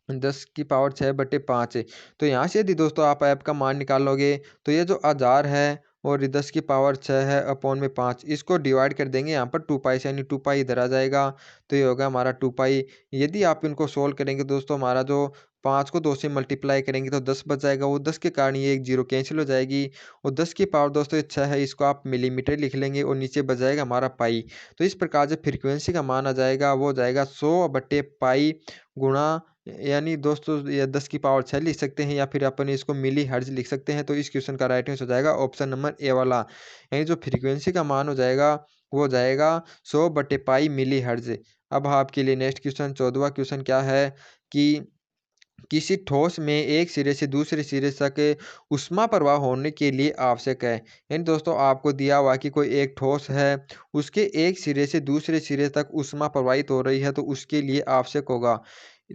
10 की पावर 6/5। तो यहाँ से यदि दोस्तों आप ऐप का मान निकालोगे तो ये जो 1000 है और ये 10 की पावर 6 है अपॉन में 5, इसको डिवाइड कर देंगे यहाँ पर 2π से, यानी 2π इधर आ जाएगा। तो ये होगा हमारा 2π। यदि आप इनको सोल्व करेंगे दोस्तों हमारा जो 5 को 2 से मल्टीप्लाई करेंगे तो 10 बच जाएगा, वो 10 के कारण ये एक जीरो कैंसिल हो जाएगी। और 10 की पावर दोस्तों 6 है, इसको आप मिलीमीटर लिख लेंगे और नीचे बच जाएगा हमारा पाई। तो इस प्रकार से फ्रीक्वेंसी का मान आ जाएगा वो हो जाएगा 100/पाई गुणा, यानी दोस्तों ये 10 की पावर 6 लिख सकते हैं या फिर अपन इसको मिली हर्ट्ज लिख सकते हैं। तो इस क्वेश्चन का राइट आंसर हो जाएगा ऑप्शन नंबर ए वाला, यानी जो फ्रीक्वेंसी का मान हो जाएगा वो हो जाएगा 100/पाई मिली हर्ट्ज। अब आपके लिए नेक्स्ट क्वेश्चन 14वां क्वेश्चन क्या है कि किसी ठोस में एक सिरे से दूसरे सिरे तक ऊष्मा प्रवाह होने के लिए आवश्यक है। यानी दोस्तों आपको दिया हुआ कि कोई एक ठोस है, उसके एक सिरे से दूसरे सिरे तक ऊष्मा प्रवाहित हो रही है तो उसके लिए आवश्यक होगा।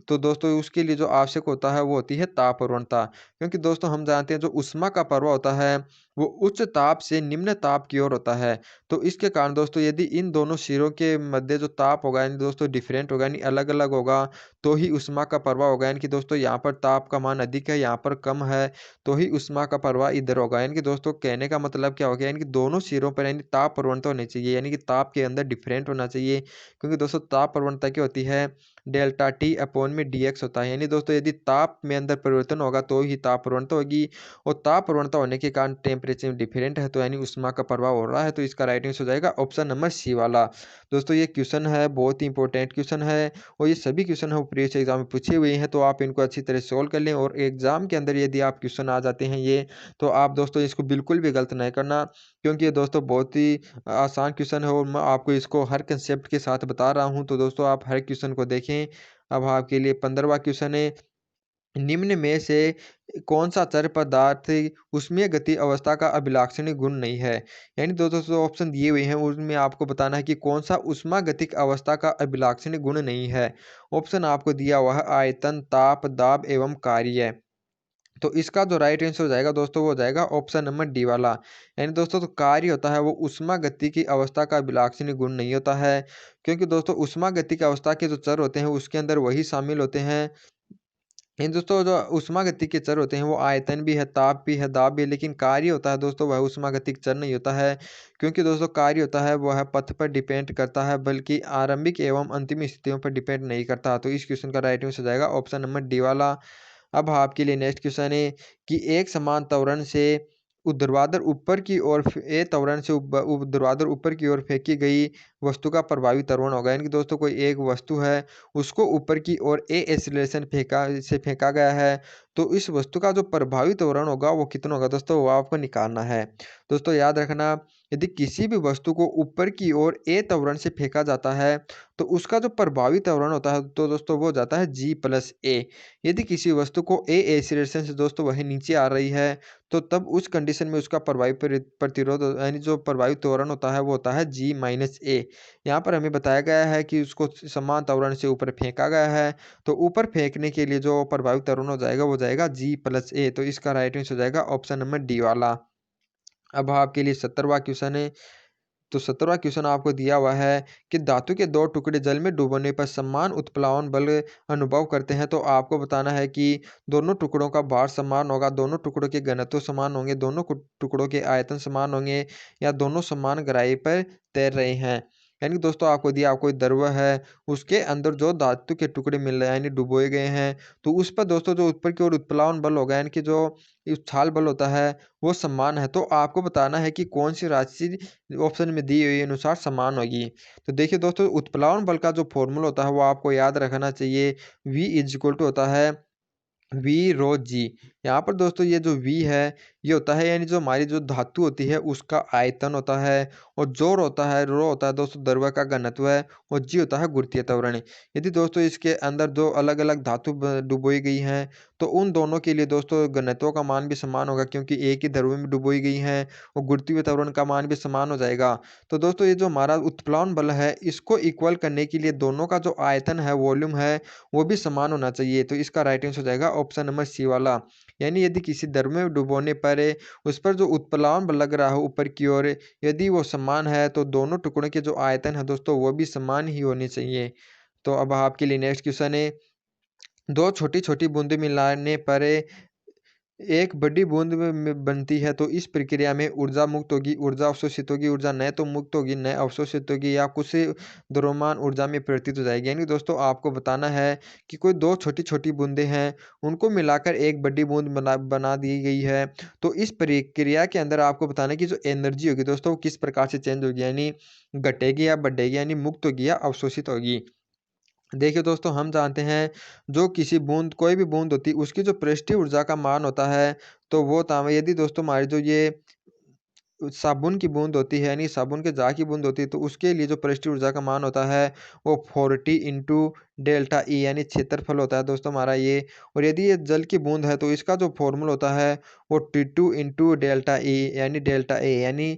तो दोस्तों उसके लिए जो आवश्यक होता है वो होती है ताप प्रवणता। क्योंकि दोस्तों हम जानते हैं जो ऊष्मा का प्रवाह होता है वो उच्च ताप से निम्न ताप की ओर होता है। तो इसके कारण दोस्तों यदि इन दोनों सिरों के मध्य जो ताप होगा यानी दोस्तों डिफरेंट होगा, यानी अलग अलग होगा, तो ही ऊष्मा का प्रवाह होगा। यानी कि दोस्तों यहाँ पर ताप का मान अधिक है, यहाँ पर कम है, तो ही ऊष्मा का प्रवाह इधर होगा। यानी कि दोस्तों कहने का मतलब क्या हो गया, यानी कि दोनों सिरों पर यानी ताप प्रवणता होनी चाहिए, यानी कि ताप के अंदर डिफरेंट होना चाहिए। क्योंकि दोस्तों ताप प्रवणता क्या होती है डेल्टा टी अपॉन में dx होता है। यानी दोस्तों यदि ताप में अंदर परिवर्तन होगा तो ही ताप प्रवणता होगी, और ताप प्रवणता होने के कारण टेम्परेचर डिफरेंट है तो यानी ऊष्मा का प्रभाव हो रहा है। तो इसका राइट आंसर हो जाएगा ऑप्शन नंबर सी वाला। दोस्तों ये क्वेश्चन है बहुत ही इंपॉर्टेंट क्वेश्चन है, और ये सभी क्वेश्चन है प्रीवियस एग्जाम में पूछे हुए हैं, तो आप इनको अच्छी तरह सोल्व कर लें। और एग्जाम के अंदर यदि आप क्वेश्चन आ जाते हैं ये, तो आप दोस्तों इसको बिल्कुल भी गलत नहीं करना, क्योंकि ये दोस्तों बहुत ही आसान क्वेश्चन है और मैं आपको इसको हर कंसेप्ट के साथ बता रहा हूँ। तो दोस्तों आप हर क्वेश्चन को देखें। अब आपके लिए 15वां क्वेश्चन है, निम्न में से कौन सा चर पदार्थ ऊष्मीय गति अवस्था का अभिलाक्षणिक गुण नहीं है। यानी दो दोस्तों ऑप्शन दिए हुए हैं उसमें आपको बताना है कि कौन सा ऊष्मागतिक अवस्था का अभिलाक्षणिक गुण नहीं है। ऑप्शन आपको दिया हुआ है आयतन, ताप, दाब एवं कार्य। तो इसका जो राइट आंसर हो जाएगा दोस्तों वो हो जाएगा ऑप्शन नंबर डी वाला। यानी दोस्तों तो कार्य होता है वो ऊष्मा गति की अवस्था का अभिलाक्षणिक गुण नहीं होता है, क्योंकि दोस्तों ऊष्मा गति की अवस्था के जो चर होते हैं उसके अंदर वही शामिल होते हैं। इन दोस्तों जो ऊष्मा गति के चर होते हैं वो आयतन भी है, ताप भी है, दाब भी है, लेकिन कार्य होता है दोस्तों वह ऊष्मा गतिक चर नहीं होता है। क्योंकि दोस्तों कार्य होता है वह पथ पर डिपेंड करता है, बल्कि आरंभिक एवं अंतिम स्थितियों पर डिपेंड नहीं करता। तो इस क्वेश्चन का राइट आंसर हो जाएगा ऑप्शन नंबर डी वाला। अब आपके लिए नेक्स्ट क्वेश्चन है कि एक समान त्वरण से ऊर्ध्वाधर ऊपर की ओर ए त्वरण से ऊर्ध्वाधर ऊपर की ओर फेंकी गई वस्तु का प्रभावी त्वरण होगा। यानी कि दोस्तों कोई एक वस्तु है, उसको ऊपर की ओर ए एक्सीलरेशन फेंका गया है, तो इस वस्तु का जो प्रभावी त्वरण होगा वो कितना होगा दोस्तों, वो आपको निकालना है। दोस्तों याद रखना, यदि किसी भी वस्तु को ऊपर की ओर ए त्वरण से फेंका जाता है, तो उसका जो प्रभावी त्वरण होता है तो दोस्तों वो जाता है G+a। यदि किसी वस्तु को ए एक्सीलरेशन से दोस्तों वह नीचे आ रही है, तो तब उस कंडीशन में उसका प्रभावी प्रतिरोध यानी जो प्रभावी त्वरण होता है वो होता है G-a। यहाँ पर हमें बताया गया है कि उसको समान त्वरण से ऊपर फेंका गया है, तो ऊपर फेंकने के लिए जो प्रभावी त्वरण हो जाएगा वो जाएगा G+a। तो इसका राइट आंसर हो जाएगा ऑप्शन नंबर डी वाला। अब आपके लिए 17वां क्वेश्चन है। तो 17वां क्वेश्चन आपको दिया हुआ है कि धातु के दो टुकड़े जल में डूबने पर समान उत्प्लावन बल अनुभव करते हैं, तो आपको बताना है कि दोनों टुकड़ों का भार समान होगा, दोनों टुकड़ों के घनत्व समान होंगे, दोनों टुकड़ों के आयतन समान होंगे, या दोनों समान गहराई पर तैर रहे हैं। यानी कि दोस्तों आपको दिया, कोई द्रव है, उसके अंदर जो धातु के टुकड़े मिल रहे हैं यानी डुबोए गए हैं, तो उस पर दोस्तों जो ऊपर की ओर उत्प्लावन बल होगा यानी कि जो उछाल बल होता है वो समान है। तो आपको बताना है कि कौन सी राशि ऑप्शन में दी हुई अनुसार समान होगी। तो देखिए दोस्तों, उत्प्लावन बल का जो फॉर्मूला होता है वो आपको याद रखना चाहिए। V इज इक्वल टू होता है वी रो जी। यहाँ पर दोस्तों ये जो वी है ये होता है यानी जो हमारी जो धातु होती है उसका आयतन होता है, और जोर होता है, रो होता है दोस्तों द्रव्य का घनत्व है, और जी होता है गुरुत्वीय त्वरण। यदि दोस्तों इसके अंदर जो अलग अलग धातु डुबोई गई हैं, तो उन दोनों के लिए दोस्तों घनत्व का मान भी समान होगा, क्योंकि एक ही द्रव्य में डुबोई गई हैं, और गुरुत्वीय त्वरण का मान भी समान हो जाएगा। तो दोस्तों ये जो हमारा उत्प्लावन बल है इसको इक्वल करने के लिए दोनों का जो आयतन है, वॉल्यूम है, वो भी समान होना चाहिए। तो इसका राइट आंसर हो जाएगा ऑप्शन नंबर सी वाला। यानी यदि किसी द्रव में डुबोने पर उस पर जो उत्प्लावन बल लग रहा है ऊपर की ओर, यदि वो समान है, तो दोनों टुकड़ों के जो आयतन है दोस्तों वो भी समान ही होने चाहिए। तो अब आपके लिए नेक्स्ट क्वेश्चन है। दो छोटी छोटी बूंदें मिलाने पर एक बड़ी बूंद में बनती है, तो इस प्रक्रिया में ऊर्जा मुक्त होगी, ऊर्जा अवशोषित होगी, ऊर्जा न तो मुक्त होगी न अवशोषित होगी, या कुछ द्रव्यमान ऊर्जा में परिवर्तित हो जाएगी। यानी दोस्तों आपको बताना है कि कोई दो छोटी छोटी बूंदें हैं, उनको मिलाकर एक बड़ी बूंद बना दी गई है। तो इस प्रक्रिया के अंदर आपको बताना है कि जो एनर्जी होगी दोस्तों वो किस प्रकार से चेंज होगी, यानी घटेगी या बढ़ेगी, यानी मुक्त होगी या अवशोषित होगी। देखिए दोस्तों, हम जानते हैं जो किसी बूंद कोई भी बूंद होती है उसकी जो पृष्ठीय ऊर्जा का मान होता है, तो वो यदि दोस्तों हमारी जो ये साबुन की बूंद होती है यानी साबुन के जार की बूंद होती है, तो उसके लिए जो पृष्ठीय ऊर्जा का मान होता है वो 40 इंटू डेल्टा ई यानी क्षेत्रफल होता है दोस्तों हमारा ये। और यदि ये जल की बूंद है तो इसका जो फॉर्मूला होता है वो T2 इंटू डेल्टा ई यानी डेल्टा ए यानी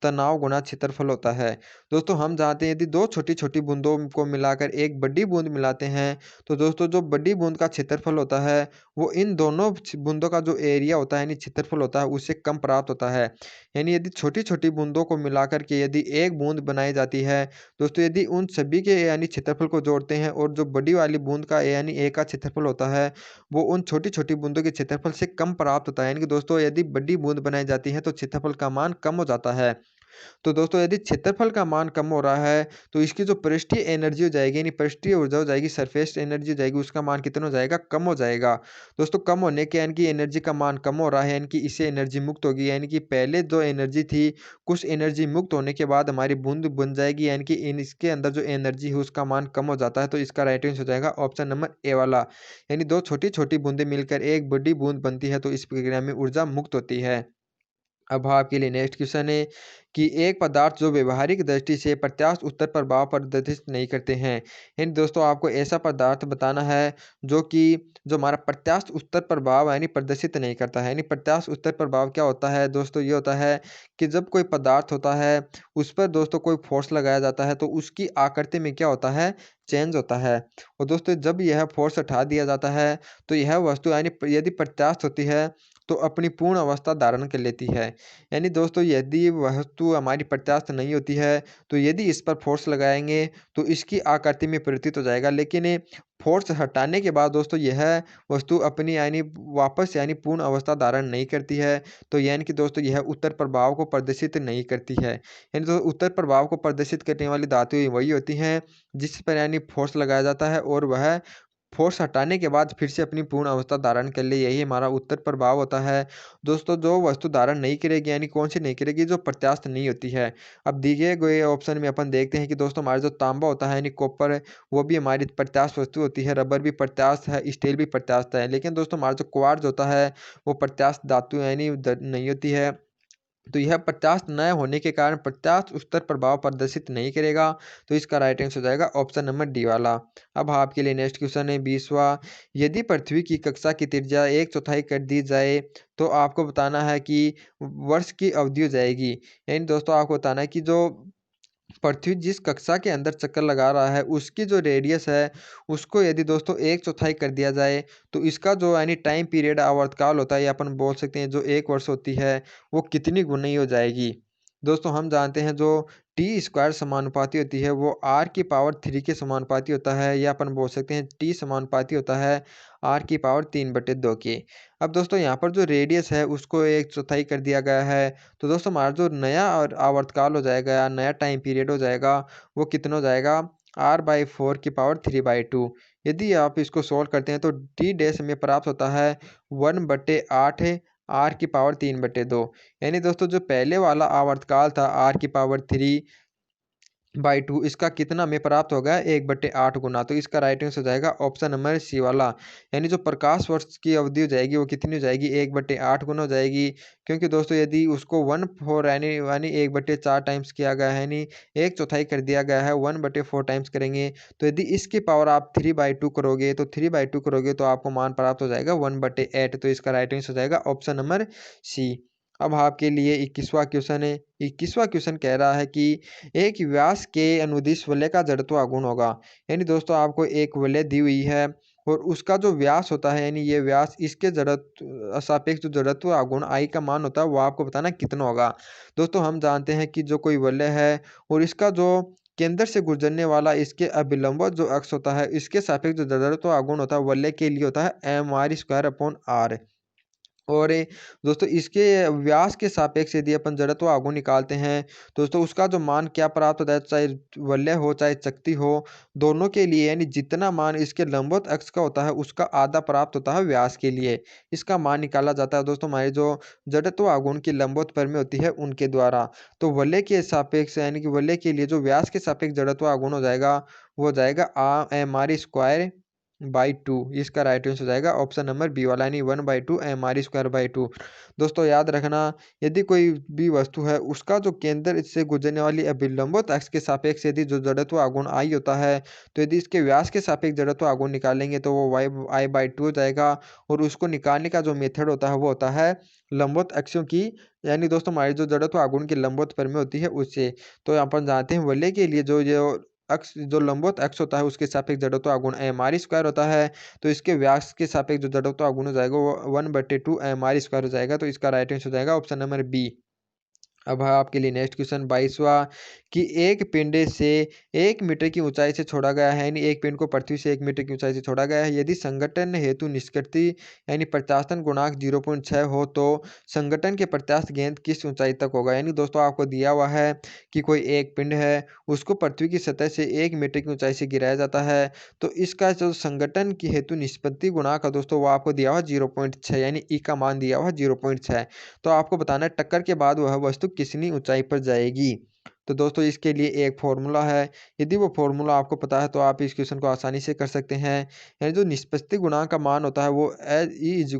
तनाव गुणा क्षेत्रफल होता है। दोस्तों हम जानते हैं यदि दो छोटी छोटी बूंदों को मिलाकर एक बड़ी बूंद मिलाते हैं, तो दोस्तों जो बड़ी बूंद का क्षेत्रफल होता है वो इन दोनों बूंदों का जो एरिया होता है यानी क्षेत्रफल होता है उससे कम प्राप्त होता है। यानी यदि छोटी-छोटी बूंदों को मिलाकर के यदि एक बूंद बनाई जाती है, दोस्तों यदि उन सभी के यानी क्षेत्रफल को जोड़ते हैं, और जो बड़ी वाली बूंद का यानी ए का क्षेत्रफल होता है, वो उन छोटी-छोटी बूंदों के क्षेत्रफल से कम प्राप्त होता है। यानी कि दोस्तों यदि बड़ी बूंद बनाई जाती है, तो क्षेत्रफल का मान कम हो जाता है। तो दोस्तों यदि क्षेत्रफल का मान कम हो रहा है, तो इसकी जो पृष्ठीय एनर्जी हो जाएगी यानी पृष्ठीय ऊर्जा हो जाएगी, सरफेस एनर्जी हो जाएगी, उसका मान कितना हो जाएगा, कम हो जाएगा। दोस्तों कम होने के यानी कि एनर्जी का मान कम हो रहा है, यानी कि इससे एनर्जी मुक्त होगी, यानी कि पहले जो एनर्जी थी, कुछ एनर्जी मुक्त होने के बाद हमारी बूंद बन जाएगी, यानी कि इसके अंदर जो एनर्जी है उसका मान कम हो जाता है। तो इसका राइट आंसर हो जाएगा ऑप्शन नंबर ए वाला। यानी दो छोटी छोटी बूंदें मिलकर एक बड़ी बूंद बनती है, तो इस प्रक्रिया में ऊर्जा मुक्त होती है। अब आपके लिए नेक्स्ट क्वेश्चन है कि एक पदार्थ जो व्यवहारिक दृष्टि से प्रत्यास्थ उत्तर प्रभाव प्रदर्शित नहीं करते हैं। यानी दोस्तों आपको ऐसा पदार्थ बताना है जो कि जो हमारा प्रत्यास्थ उत्तर प्रभाव यानी प्रदर्शित नहीं करता है। यानी प्रत्यास्थ उत्तर प्रभाव क्या होता है दोस्तों, ये होता है कि जब कोई पदार्थ होता है उस पर दोस्तों कोई फोर्स लगाया जाता है, तो उसकी आकृति में क्या होता है, चेंज होता है। और दोस्तों जब यह फोर्स हटा दिया जाता है, तो यह वस्तु यानी यदि प्रत्यास्थ होती है तो अपनी पूर्ण अवस्था धारण कर लेती है। यानी दोस्तों यदि वस्तु हमारी प्रत्यास्थ नहीं होती है, तो यदि इस पर फोर्स लगाएँगे तो इसकी आकृति में परिवर्तित हो जाएगा। लेकिन फोर्स हटाने के बाद दोस्तों यह वस्तु अपनी यानी वापस यानी पूर्ण अवस्था धारण नहीं करती है। तो यानी कि दोस्तों यह उत्तर प्रभाव को प्रदर्शित नहीं करती है। यानी तो उत्तर प्रभाव को प्रदर्शित करने वाली धातुएँ वही होती हैं जिस पर यानी फोर्स लगाया जाता है और वह फोर्स हटाने के बाद फिर से अपनी पूर्ण अवस्था धारण कर ले, यही हमारा उत्तर प्रभाव होता है। दोस्तों जो वस्तु धारण नहीं करेगी यानी कौन सी नहीं करेगी, जो प्रत्यास्थ नहीं होती है। अब दिए गए ऑप्शन में अपन देखते हैं कि दोस्तों हमारा जो तांबा होता है यानी कॉपर है, वो भी हमारी प्रत्यास्थ वस्तु होती है, रबर भी प्रत्यास्थ है, स्टील भी प्रत्यास्थ है। लेकिन दोस्तों हमारा जो क्वार्ट्ज होता है वो प्रत्यास्थ धातु यानी नहीं होती है। तो यह प्रत्यास्थ न होने के कारण प्रत्यास्थ स्तर प्रभाव प्रदर्शित नहीं करेगा। तो इसका राइट आंसर हो जाएगा ऑप्शन नंबर डी वाला। अब आपके लिए नेक्स्ट क्वेश्चन है 20वां। यदि पृथ्वी की कक्षा की त्रिज्या 1/4 कर दी जाए तो आपको बताना है कि वर्ष की अवधि हो जाएगी। यानी दोस्तों आपको बताना है कि जो पृथ्वी जिस कक्षा के अंदर चक्कर लगा रहा है उसकी जो रेडियस है उसको यदि दोस्तों 1/4 कर दिया जाए तो इसका जो यानी टाइम पीरियड आवर्तकाल होता है या अपन बोल सकते हैं जो 1 वर्ष होती है वो कितनी गुनी हो जाएगी। दोस्तों हम जानते हैं जो टी स्क्वायर समानुपाती होती है वो r⁻³ के समानुपाती होता है, या अपन बोल सकते हैं टी समानुपाती होता है r⁻³ के। अब दोस्तों यहाँ पर जो रेडियस है उसको 1/4 कर दिया गया है। तो दोस्तों हमारा जो नया और आवर्तकाल हो जाएगा या नया टाइम पीरियड हो जाएगा वो कितना हो जाएगा r/4⁵ यदि आप इसको सोल्व करते हैं तो टी डैश में प्राप्त होता है 1/8 r⁻3/2। यानी दोस्तों जो पहले वाला आवर्तकाल था r⁻3/2 इसका कितना हमें प्राप्त होगा 1/8 गुना। तो इसका राइट आंसर हो जाएगा ऑप्शन नंबर सी वाला। यानी जो प्रकाश वर्ष की अवधि हो जाएगी वो कितनी हो जाएगी 1/8 गुना हो जाएगी। क्योंकि दोस्तों यदि उसको 1/4 यानी 1/4 टाइम्स किया गया है यानी 1/4 कर दिया गया है 1/4 टाइम्स करेंगे। तो यदि इसकी पावर आप 3/2 करोगे तो 3/2 करोगे तो आपको मान प्राप्त हो जाएगा 1/8। तो इसका राइट आंसर हो जाएगा ऑप्शन नंबर सी। अब आपके लिए 21वां क्वेश्चन है। 21वां क्वेश्चन कह रहा है कि एक व्यास के अनुदिश वलय का जड़त्व आघूर्ण होगा। यानी दोस्तों आपको एक वलय दी हुई है और उसका जो व्यास होता है यानी ये व्यास इसके जड़त्व सापेक्ष जो जड़त्व आघूर्ण आई का मान होता है वो आपको बताना कितना होगा। दोस्तों हम जानते हैं कि जो कोई वलय है और इसका जो केंद्र से गुजरने वाला इसके अभिलंबवत जो अक्ष होता है इसके सापेक्ष जो जड़त्व आघूर्ण होता है वलय के लिए होता है mr²/r। और दोस्तों इसके व्यास के सापेक्ष यदि अपन जड़त्व आघूर्ण निकालते हैं दोस्तों उसका जो मान क्या प्राप्त होता है, चाहे वलय हो चाहे चकती हो, दोनों के लिए यानी जितना मान इसके लंबवत अक्ष का होता है उसका आधा प्राप्त होता है व्यास के लिए। इसका मान निकाला जाता है दोस्तों हमारे जो जड़त्व आघूर्ण की लंबवत परिमेय होती है उनके द्वारा। तो वलय के सापेक्ष यानी कि वलय के लिए जो व्यास के सापेक्ष जड़त्व आघूर्ण हो जाएगा वो हो जाएगा mr²/2। इसका राइट आंसर हो जाएगा ऑप्शन नंबर बी वाला यानी 1/2 mr²/2। दोस्तों याद रखना यदि कोई भी वस्तु है उसका जो केंद्र से गुजरने वाली अभिलंबवत अक्ष के सापेक्ष यदि जो जड़त्व आघूर्ण आई होता है तो यदि इसके व्यास के सापेक्ष जड़त्व आघूर्ण निकालेंगे तो वो y/2 हो जाएगा। और उसको निकालने का जो मेथड होता है वो होता है लंबवत अक्षों की यानी दोस्तों हमारी जो जड़त्व आघूर्ण की लंबवत परिमेय होती है उससे। तो अपन जानते हैं वलय के लिए जो जो अक्ष जो लंबवत अक्ष होता है उसके सापेक्ष जड़त्व आघूर्ण mr² होता है। तो इसके व्यास के सापेक्ष जो जड़त्व आघूर्ण हो जाएगा वो 1/2 mr² हो जाएगा। तो इसका राइट आंसर हो जाएगा ऑप्शन नंबर बी। अब है आपके लिए नेक्स्ट क्वेश्चन 22वां कि एक पिंड से 1 मीटर की ऊंचाई से छोड़ा गया है यानी एक पिंड को पृथ्वी से 1 मीटर की ऊंचाई से छोड़ा गया है। यदि संगठन हेतु निष्कृति यानी प्रत्यास्थन गुणांक 0.6 हो तो संगठन के प्रत्यास्थ गेंद किस ऊंचाई तक होगा। यानी दोस्तों आपको दिया हुआ है कि कोई एक पिंड है उसको पृथ्वी की सतह से 1 मीटर की ऊंचाई से गिराया जाता है। तो इसका जो संगठन की हेतु निष्पत्ति गुणांक है दोस्तों वो आपको दिया हुआ 0.6 यानी ई का मान दिया हुआ 0.6। तो आपको बताना है टक्कर के बाद वह वस्तु कितनी ऊंचाई पर जाएगी। तो दोस्तों इसके लिए एक फॉर्मूला है, यदि वो फॉर्मूला आपको पता है तो आप इस क्वेश्चन को आसानी से कर सकते हैं। यानी जो निष्पत्ति गुणांक का मान होता है वो E = H -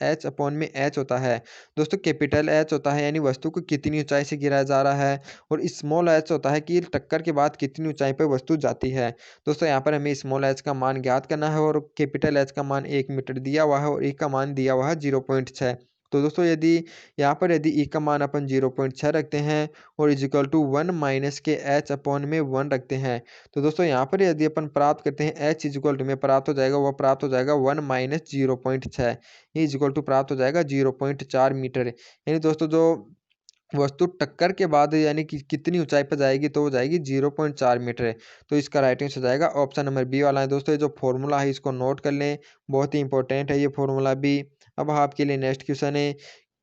H/H होता है। दोस्तों कैपिटल H होता है यानी वस्तु को कितनी ऊंचाई से गिराया जा रहा है और स्मॉल h होता है कि टक्कर के बाद कितनी ऊंचाई पर वस्तु जाती है। दोस्तों यहाँ पर हमें स्मॉल h का मान ज्ञात करना है और कैपिटल H का मान 1 मीटर दिया हुआ है और E का मान दिया हुआ है 0.6। तो दोस्तों यदि यहाँ पर यदि ई का मान अपन 0.6 रखते हैं और =1 माइनस के h/1 रखते हैं तो दोस्तों यहाँ पर यदि अपन प्राप्त करते हैं h में प्राप्त हो जाएगा वह प्राप्त हो जाएगा 1 माइनस 0.6 प्राप्त हो जाएगा 0.4 मीटर। यानी दोस्तों जो वस्तु टक्कर के बाद यानी कि कितनी ऊंचाई पर जाएगी तो वो जाएगी 0.4 मीटर। तो इसका राइट आंसर हो जाएगा ऑप्शन नंबर बी वाला है। दोस्तों ये जो फॉर्मूला है इसको नोट कर लें, बहुत ही इंपॉर्टेंट है ये फॉर्मूला भी। अब आपके लिए नेक्स्ट क्वेश्चन है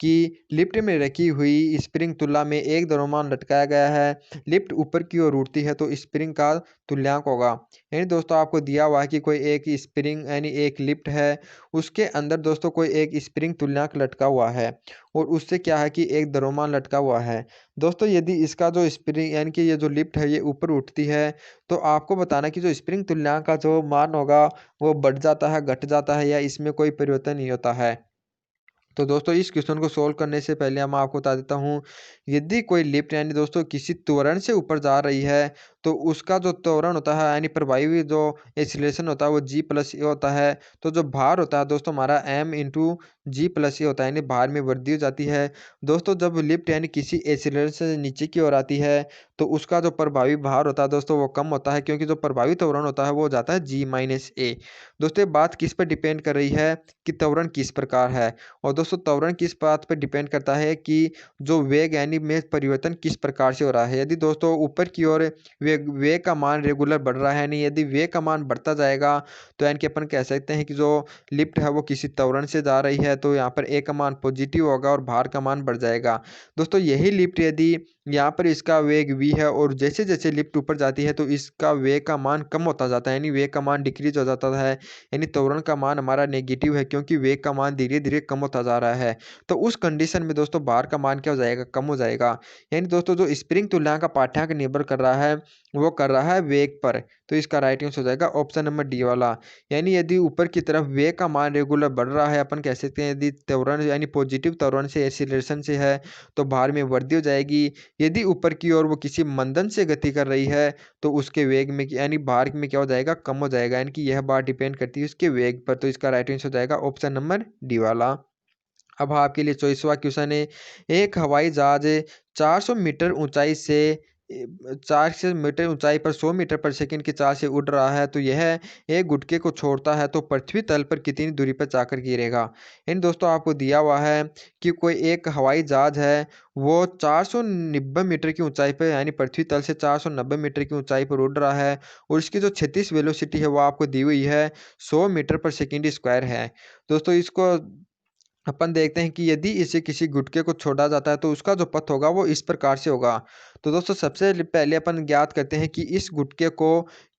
कि लिफ्ट में रखी हुई स्प्रिंग तुला में एक द्रव्यमान लटकाया गया है, लिफ्ट ऊपर की ओर उठती है तो स्प्रिंग का तुल्यांक होगा। यानी दोस्तों आपको दिया हुआ है कि कोई एक स्प्रिंग यानी एक लिफ्ट है, उसके अंदर दोस्तों कोई एक स्प्रिंग तुल्यांक लटका हुआ है और उससे क्या है कि एक द्रव्यमान लटका हुआ है। दोस्तों यदि इसका जो स्प्रिंग यानी कि ये जो लिफ्ट है ये ऊपर उठती है, तो आपको बताना है कि जो स्प्रिंग तुल्यांक का जो मान होगा वो बढ़ जाता है, घट जाता है या इसमें कोई परिवर्तन नहीं होता है। तो दोस्तों इस क्वेश्चन को सोल्व करने से पहले मैं आपको बता देता हूँ, यदि कोई लिफ्ट यानी दोस्तों किसी त्वरण से ऊपर जा रही है, तो उसका जो त्वरण होता है यानी प्रभावी जो एक्सीलरेशन होता है वो जी प्लस ए होता है। तो जो भार होता है दोस्तों हमारा एम इंटू जी प्लस ए होता है, यानी भार में वृद्धि हो जाती है। दोस्तों जब लिफ्ट यानी किसी एक्सीलरेशन से नीचे की ओर आती है, तो उसका जो प्रभावी भार होता है दोस्तों वो कम होता है, क्योंकि जो प्रभावी त्वरण होता है वो हो जाता है जी माइनस ए। दोस्तों ये बात किस पर डिपेंड कर रही है कि त्वरण किस प्रकार है। और दोस्तों त्वरण किस बात पर डिपेंड करता है कि जो वेग यानी में परिवर्तन किस प्रकार से हो रहा है। यदि दोस्तों ऊपर की ओर वेग वेग का मान रेगुलर बढ़ रहा है, नहीं यदि वेग का मान बढ़ता जाएगा तो यानी कि अपन कह सकते हैं कि जो लिफ्ट है वो किसी त्वरण से जा रही है, तो यहाँ पर ए का मान पॉजिटिव होगा और भार का मान बढ़ जाएगा। दोस्तों यही लिफ्ट यदि यहाँ पर इसका वेग v है और जैसे जैसे लिफ्ट ऊपर जाती है तो इसका वेग का मान कम होता जाता है, यानी वेग का मान डिक्रीज हो जाता है, यानी त्वरण का मान हमारा नेगेटिव है क्योंकि वेग का मान धीरे धीरे कम होता जा रहा है। तो उस कंडीशन में दोस्तों भार का मान क्या हो जाएगा, कम हो जाएगा। यानी दोस्तों जो स्प्रिंग तुल्यांक का पाठ्यांक निर्भर कर रहा है वो कर रहा है वेग पर। तो इसका राइट आंसर हो जाएगा ऑप्शन नंबर डी वाला। यानी यदि ऊपर की तरफ वेग का मान रेगुलर बढ़ रहा है, अपन कह सकते हैं यदि त्वरण यानी पॉजिटिव त्वरण से एक्सीलरेशन से है तो भार में वृद्धि हो जाएगी। यदि ऊपर की ओर वो किसी मंदन से गति कर रही है तो उसके वेग में यानी भार में क्या हो जाएगा, कम हो जाएगा। यानी कि यह बात डिपेंड करती है उसके वेग पर। तो इसका राइट आंसर हो जाएगा ऑप्शन नंबर डी वाला। अब आपके लिए 24वां क्वेश्चन है, एक हवाई जहाज 400 मीटर ऊंचाई से 400 मीटर ऊंचाई पर 100 मीटर पर सेकंड की चाल से उड़ रहा है, तो यह एक गुटके को छोड़ता है तो पृथ्वी तल पर कितनी दूरी पर जाकर गिरेगा। इन दोस्तों आपको दिया हुआ है कि कोई एक हवाई जहाज है, वो 490 मीटर की ऊंचाई पर यानी पृथ्वी तल से 490 मीटर की ऊंचाई पर उड़ रहा है और इसकी जो क्षैतिज वेलोसिटी है वो आपको दी हुई है 100 मीटर पर सेकंड स्क्वायर है। दोस्तों इसको अपन देखते हैं कि यदि इसे किसी गुटके को छोड़ा जाता है तो उसका जो पथ होगा वो इस प्रकार से होगा। तो दोस्तों सबसे पहले अपन ज्ञात करते हैं कि इस गुटके को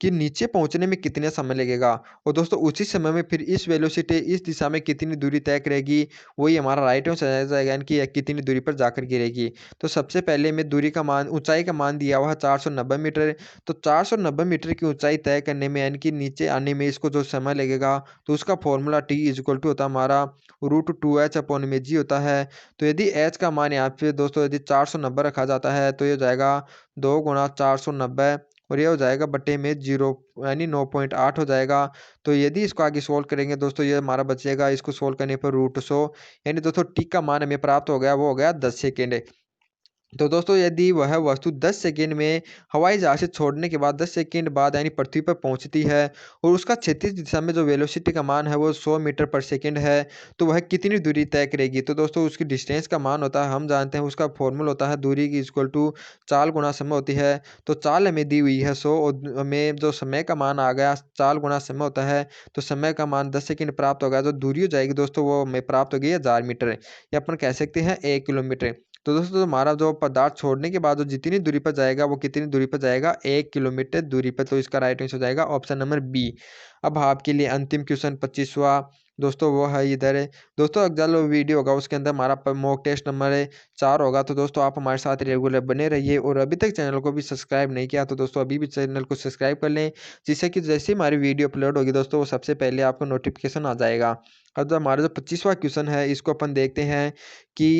कि नीचे पहुंचने में कितने समय लगेगा और दोस्तों उसी समय में फिर इस वेलोसिटी इस दिशा में कितनी दूरी तय करेगी, वही हमारा राइट आंसर आ जाएगा, यानी कि यह कितनी दूरी पर जाकर गिरेगी। तो सबसे पहले में दूरी का मान ऊंचाई का मान दिया हुआ है 490 मीटर। तो 490 मीटर की ऊंचाई तय करने में यानी कि नीचे आने में इसको जो समय लगेगा, तो उसका formula T is equal to होता है हमारा √2h अपॉन में जी होता है। तो यदि h का मान यहाँ पे दोस्तों यदि 490 रखा जाता है तो ये हो जाएगा 2 गुणा 490 और ये हो जाएगा बटे में 0 यानी 9.8 हो जाएगा। तो यदि इसको आगे सोल्व करेंगे दोस्तों ये हमारा बचेगा, इसको सोल्व करने पर √100 यानी दोस्तों टी का मान हमें प्राप्त हो गया, वो हो गया 10 सेकेंड। तो दोस्तों यदि वह वस्तु 10 सेकंड में हवाई जहाज से छोड़ने के बाद 10 सेकंड बाद यानी पृथ्वी पर पहुंचती है और उसका क्षैतिज दिशा में जो वेलोसिटी का मान है वो 100 मीटर पर सेकंड है, तो वह कितनी दूरी तय करेगी। तो दोस्तों उसकी डिस्टेंस का मान होता है, हम जानते हैं उसका फॉर्मूला होता है दूरी की इक्वल टू चाल गुणा समय होती है। तो चाल हमें दी हुई है 100 और हमें जो समय का मान आ गया चाल गुणा समय होता है, तो समय का मान 10 सेकंड प्राप्त हो गया। जो दूरी हो जाएगी दोस्तों वो हमें प्राप्त हो गई 1000 मीटर या अपन कह सकते हैं 1 किलोमीटर। तो दोस्तों हमारा जो पदार्थ छोड़ने के बाद जो जितनी दूरी पर जाएगा वो कितनी दूरी पर जाएगा, 1 किलोमीटर दूरी पर। तो इसका राइट आंसर हो जाएगा ऑप्शन नंबर बी। अब आपके लिए अंतिम क्वेश्चन 25वां दोस्तों वो है इधर है। दोस्तों अगला जो वीडियो होगा उसके अंदर हमारा मॉक टेस्ट नंबर 4 होगा। तो दोस्तों आप हमारे साथ रेगुलर बने रहिए और अभी तक चैनल को भी सब्सक्राइब नहीं किया तो दोस्तों अभी भी चैनल को सब्सक्राइब कर लें, जिससे कि जैसे ही हमारी वीडियो अपलोड होगी दोस्तों वो सबसे पहले आपको नोटिफिकेशन आ जाएगा। अब जो हमारा जो 25वां क्वेश्चन है इसको अपन देखते हैं कि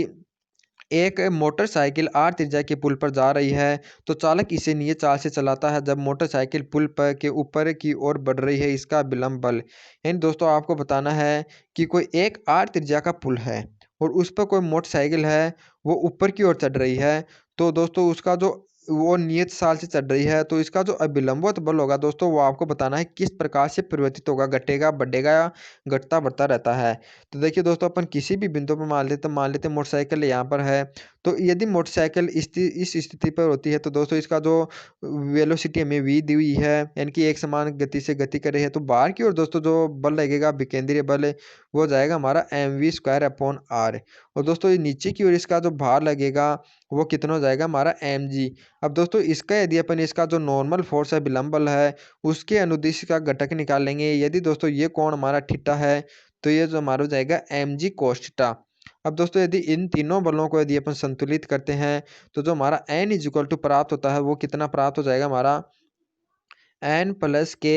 एक मोटरसाइकिल आर त्रिज्या के पुल पर जा रही है, तो चालक इसे नियत चाल से चलाता है। जब मोटरसाइकिल पुल पर के ऊपर की ओर बढ़ रही है इसका विलंब बल। यानी दोस्तों आपको बताना है कि कोई एक आर त्रिज्या का पुल है और उस पर कोई मोटरसाइकिल है वो ऊपर की ओर चढ़ रही है। तो दोस्तों उसका जो वो नियत चाल से चढ़ रही है तो इसका जो अभिलंबवत बल होगा दोस्तों वो आपको बताना है किस प्रकार से परिवर्तित होगा, घटेगा बढ़ेगा या घटता बढ़ता रहता है। तो देखिए दोस्तों अपन किसी भी बिंदु पर मान लेते मोटरसाइकिल यहाँ पर है, तो यदि मोटरसाइकिल इस स्थिति पर होती है तो दोस्तों इसका जो वेलोसिटी हमें v दी हुई है, यानी कि एक समान गति से गति कर रही है, तो बाहर की ओर दोस्तों जो बल लगेगा विकेंद्रीय बल वो हो जाएगा हमारा mv² / r। और दोस्तों ये नीचे की ओर इसका जो भार लगेगा वो कितना हो जाएगा हमारा mg। अब दोस्तों इसका यदि अपन इसका जो नॉर्मल फोर्स है विलंब बल है उसके अनुदिश का घटक निकाल लेंगे। यदि दोस्तों ये कोण हमारा थीटा है तो ये जो हमारा हो जाएगा mg cos थीटा। अब दोस्तों यदि इन तीनों बलों को यदि अपन संतुलित करते हैं तो जो हमारा n इक्वल टू प्राप्त होता है वो कितना प्राप्त हो जाएगा हमारा n प्लस के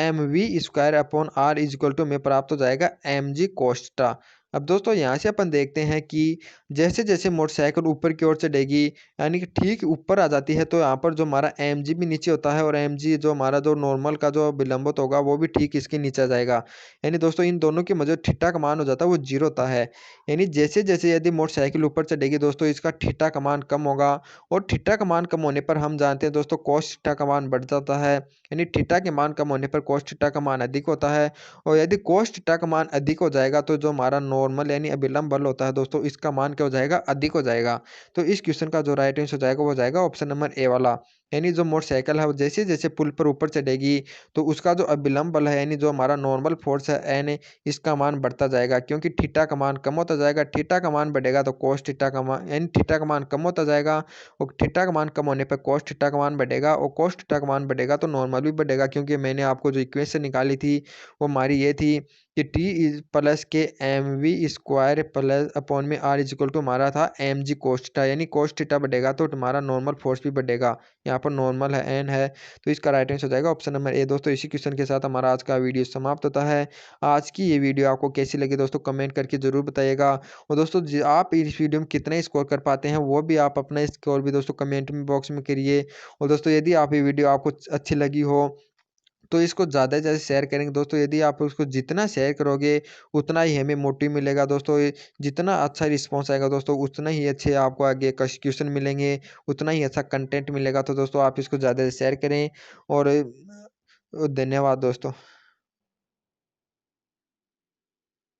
mv²/r इक्वल टू में प्राप्त हो जाएगा mg cos थीटा। अब दोस्तों यहाँ से अपन देखते हैं कि जैसे जैसे मोटरसाइकिल ऊपर की ओर चढ़ेगी यानी कि ठीक ऊपर आ जाती है तो यहाँ पर जो हमारा mg भी नीचे होता है और mg जो हमारा जो नॉर्मल का जो विलंबित होगा वो भी ठीक इसके नीचे आ जाएगा। यानी दोस्तों इन दोनों के मध्य थीटा का मान हो जाता है वो 0 होता है। यानी जैसे जैसे यदि मोटरसाइकिल ऊपर चढ़ेगी दोस्तों इसका थीटा का मान कम होगा और थीटा का मान कम होने पर हम जानते हैं दोस्तों cos थीटा का मान बढ़ जाता है। यानी थीटा के मान कम होने पर cos थीटा का मान अधिक होता है और यदि cos थीटा का मान अधिक हो जाएगा तो जो हमारा नॉर्मल यानी अभिलंब बल होता है दोस्तों इसका मान क्या हो जाएगा अधिक हो जाएगा। तो इस क्वेश्चन का जो राइट आंसर हो जाएगा वो हो जाएगा ऑप्शन नंबर ए वाला। यानी जो मोटरसाइकिल है वो जैसे जैसे पुल पर ऊपर चढ़ेगी तो उसका जो अभिलंब बल है यानी जो हमारा नॉर्मल फोर्स है एन इसका मान बढ़ता जाएगा क्योंकि थीटा का मान कम होता जाएगा। थीटा का मान बढ़ेगा तो cos थीटा का मान यानी थीटा का मान कम होता जाएगा और थीटा का मान कम होने पर cos थीटा का मान बढ़ेगा और cos थीटा का मान बढ़ेगा तो नॉर्मल भी बढ़ेगा। क्योंकि मैंने आपको जो इक्वेशन निकाली थी वो हमारी ये थी कि t इज प्लस के mv² प्लस अपॉन में r इक्वल टू हमारा था mg cos थीटा। यानी cos थीटा बढ़ेगा तो हमारा नॉर्मल फोर्स भी बढ़ेगा। यहाँ पर नॉर्मल है n है तो इसका राइट आंसर हो जाएगा ऑप्शन नंबर ए। दोस्तों इसी क्वेश्चन के साथ हमारा आज का वीडियो समाप्त होता है। आज की ये वीडियो आपको कैसी लगी दोस्तों कमेंट करके जरूर बताइएगा। और दोस्तों आप इस वीडियो में कितना स्कोर कर पाते हैं वो भी आप अपना स्कोर भी दोस्तों कमेंट में बॉक्स में करिए। और दोस्तों यदि आप ये वीडियो आपको अच्छी लगी हो तो इसको ज़्यादा से ज़्यादा शेयर करेंगे दोस्तों। यदि आप उसको जितना शेयर करोगे उतना ही हमें मोटिव मिलेगा दोस्तों। जितना अच्छा रिस्पॉन्स आएगा दोस्तों उतना ही अच्छे आपको आगे क्वेश्चन मिलेंगे, उतना ही अच्छा कंटेंट मिलेगा। तो दोस्तों आप इसको ज़्यादा से शेयर करें और धन्यवाद दोस्तों।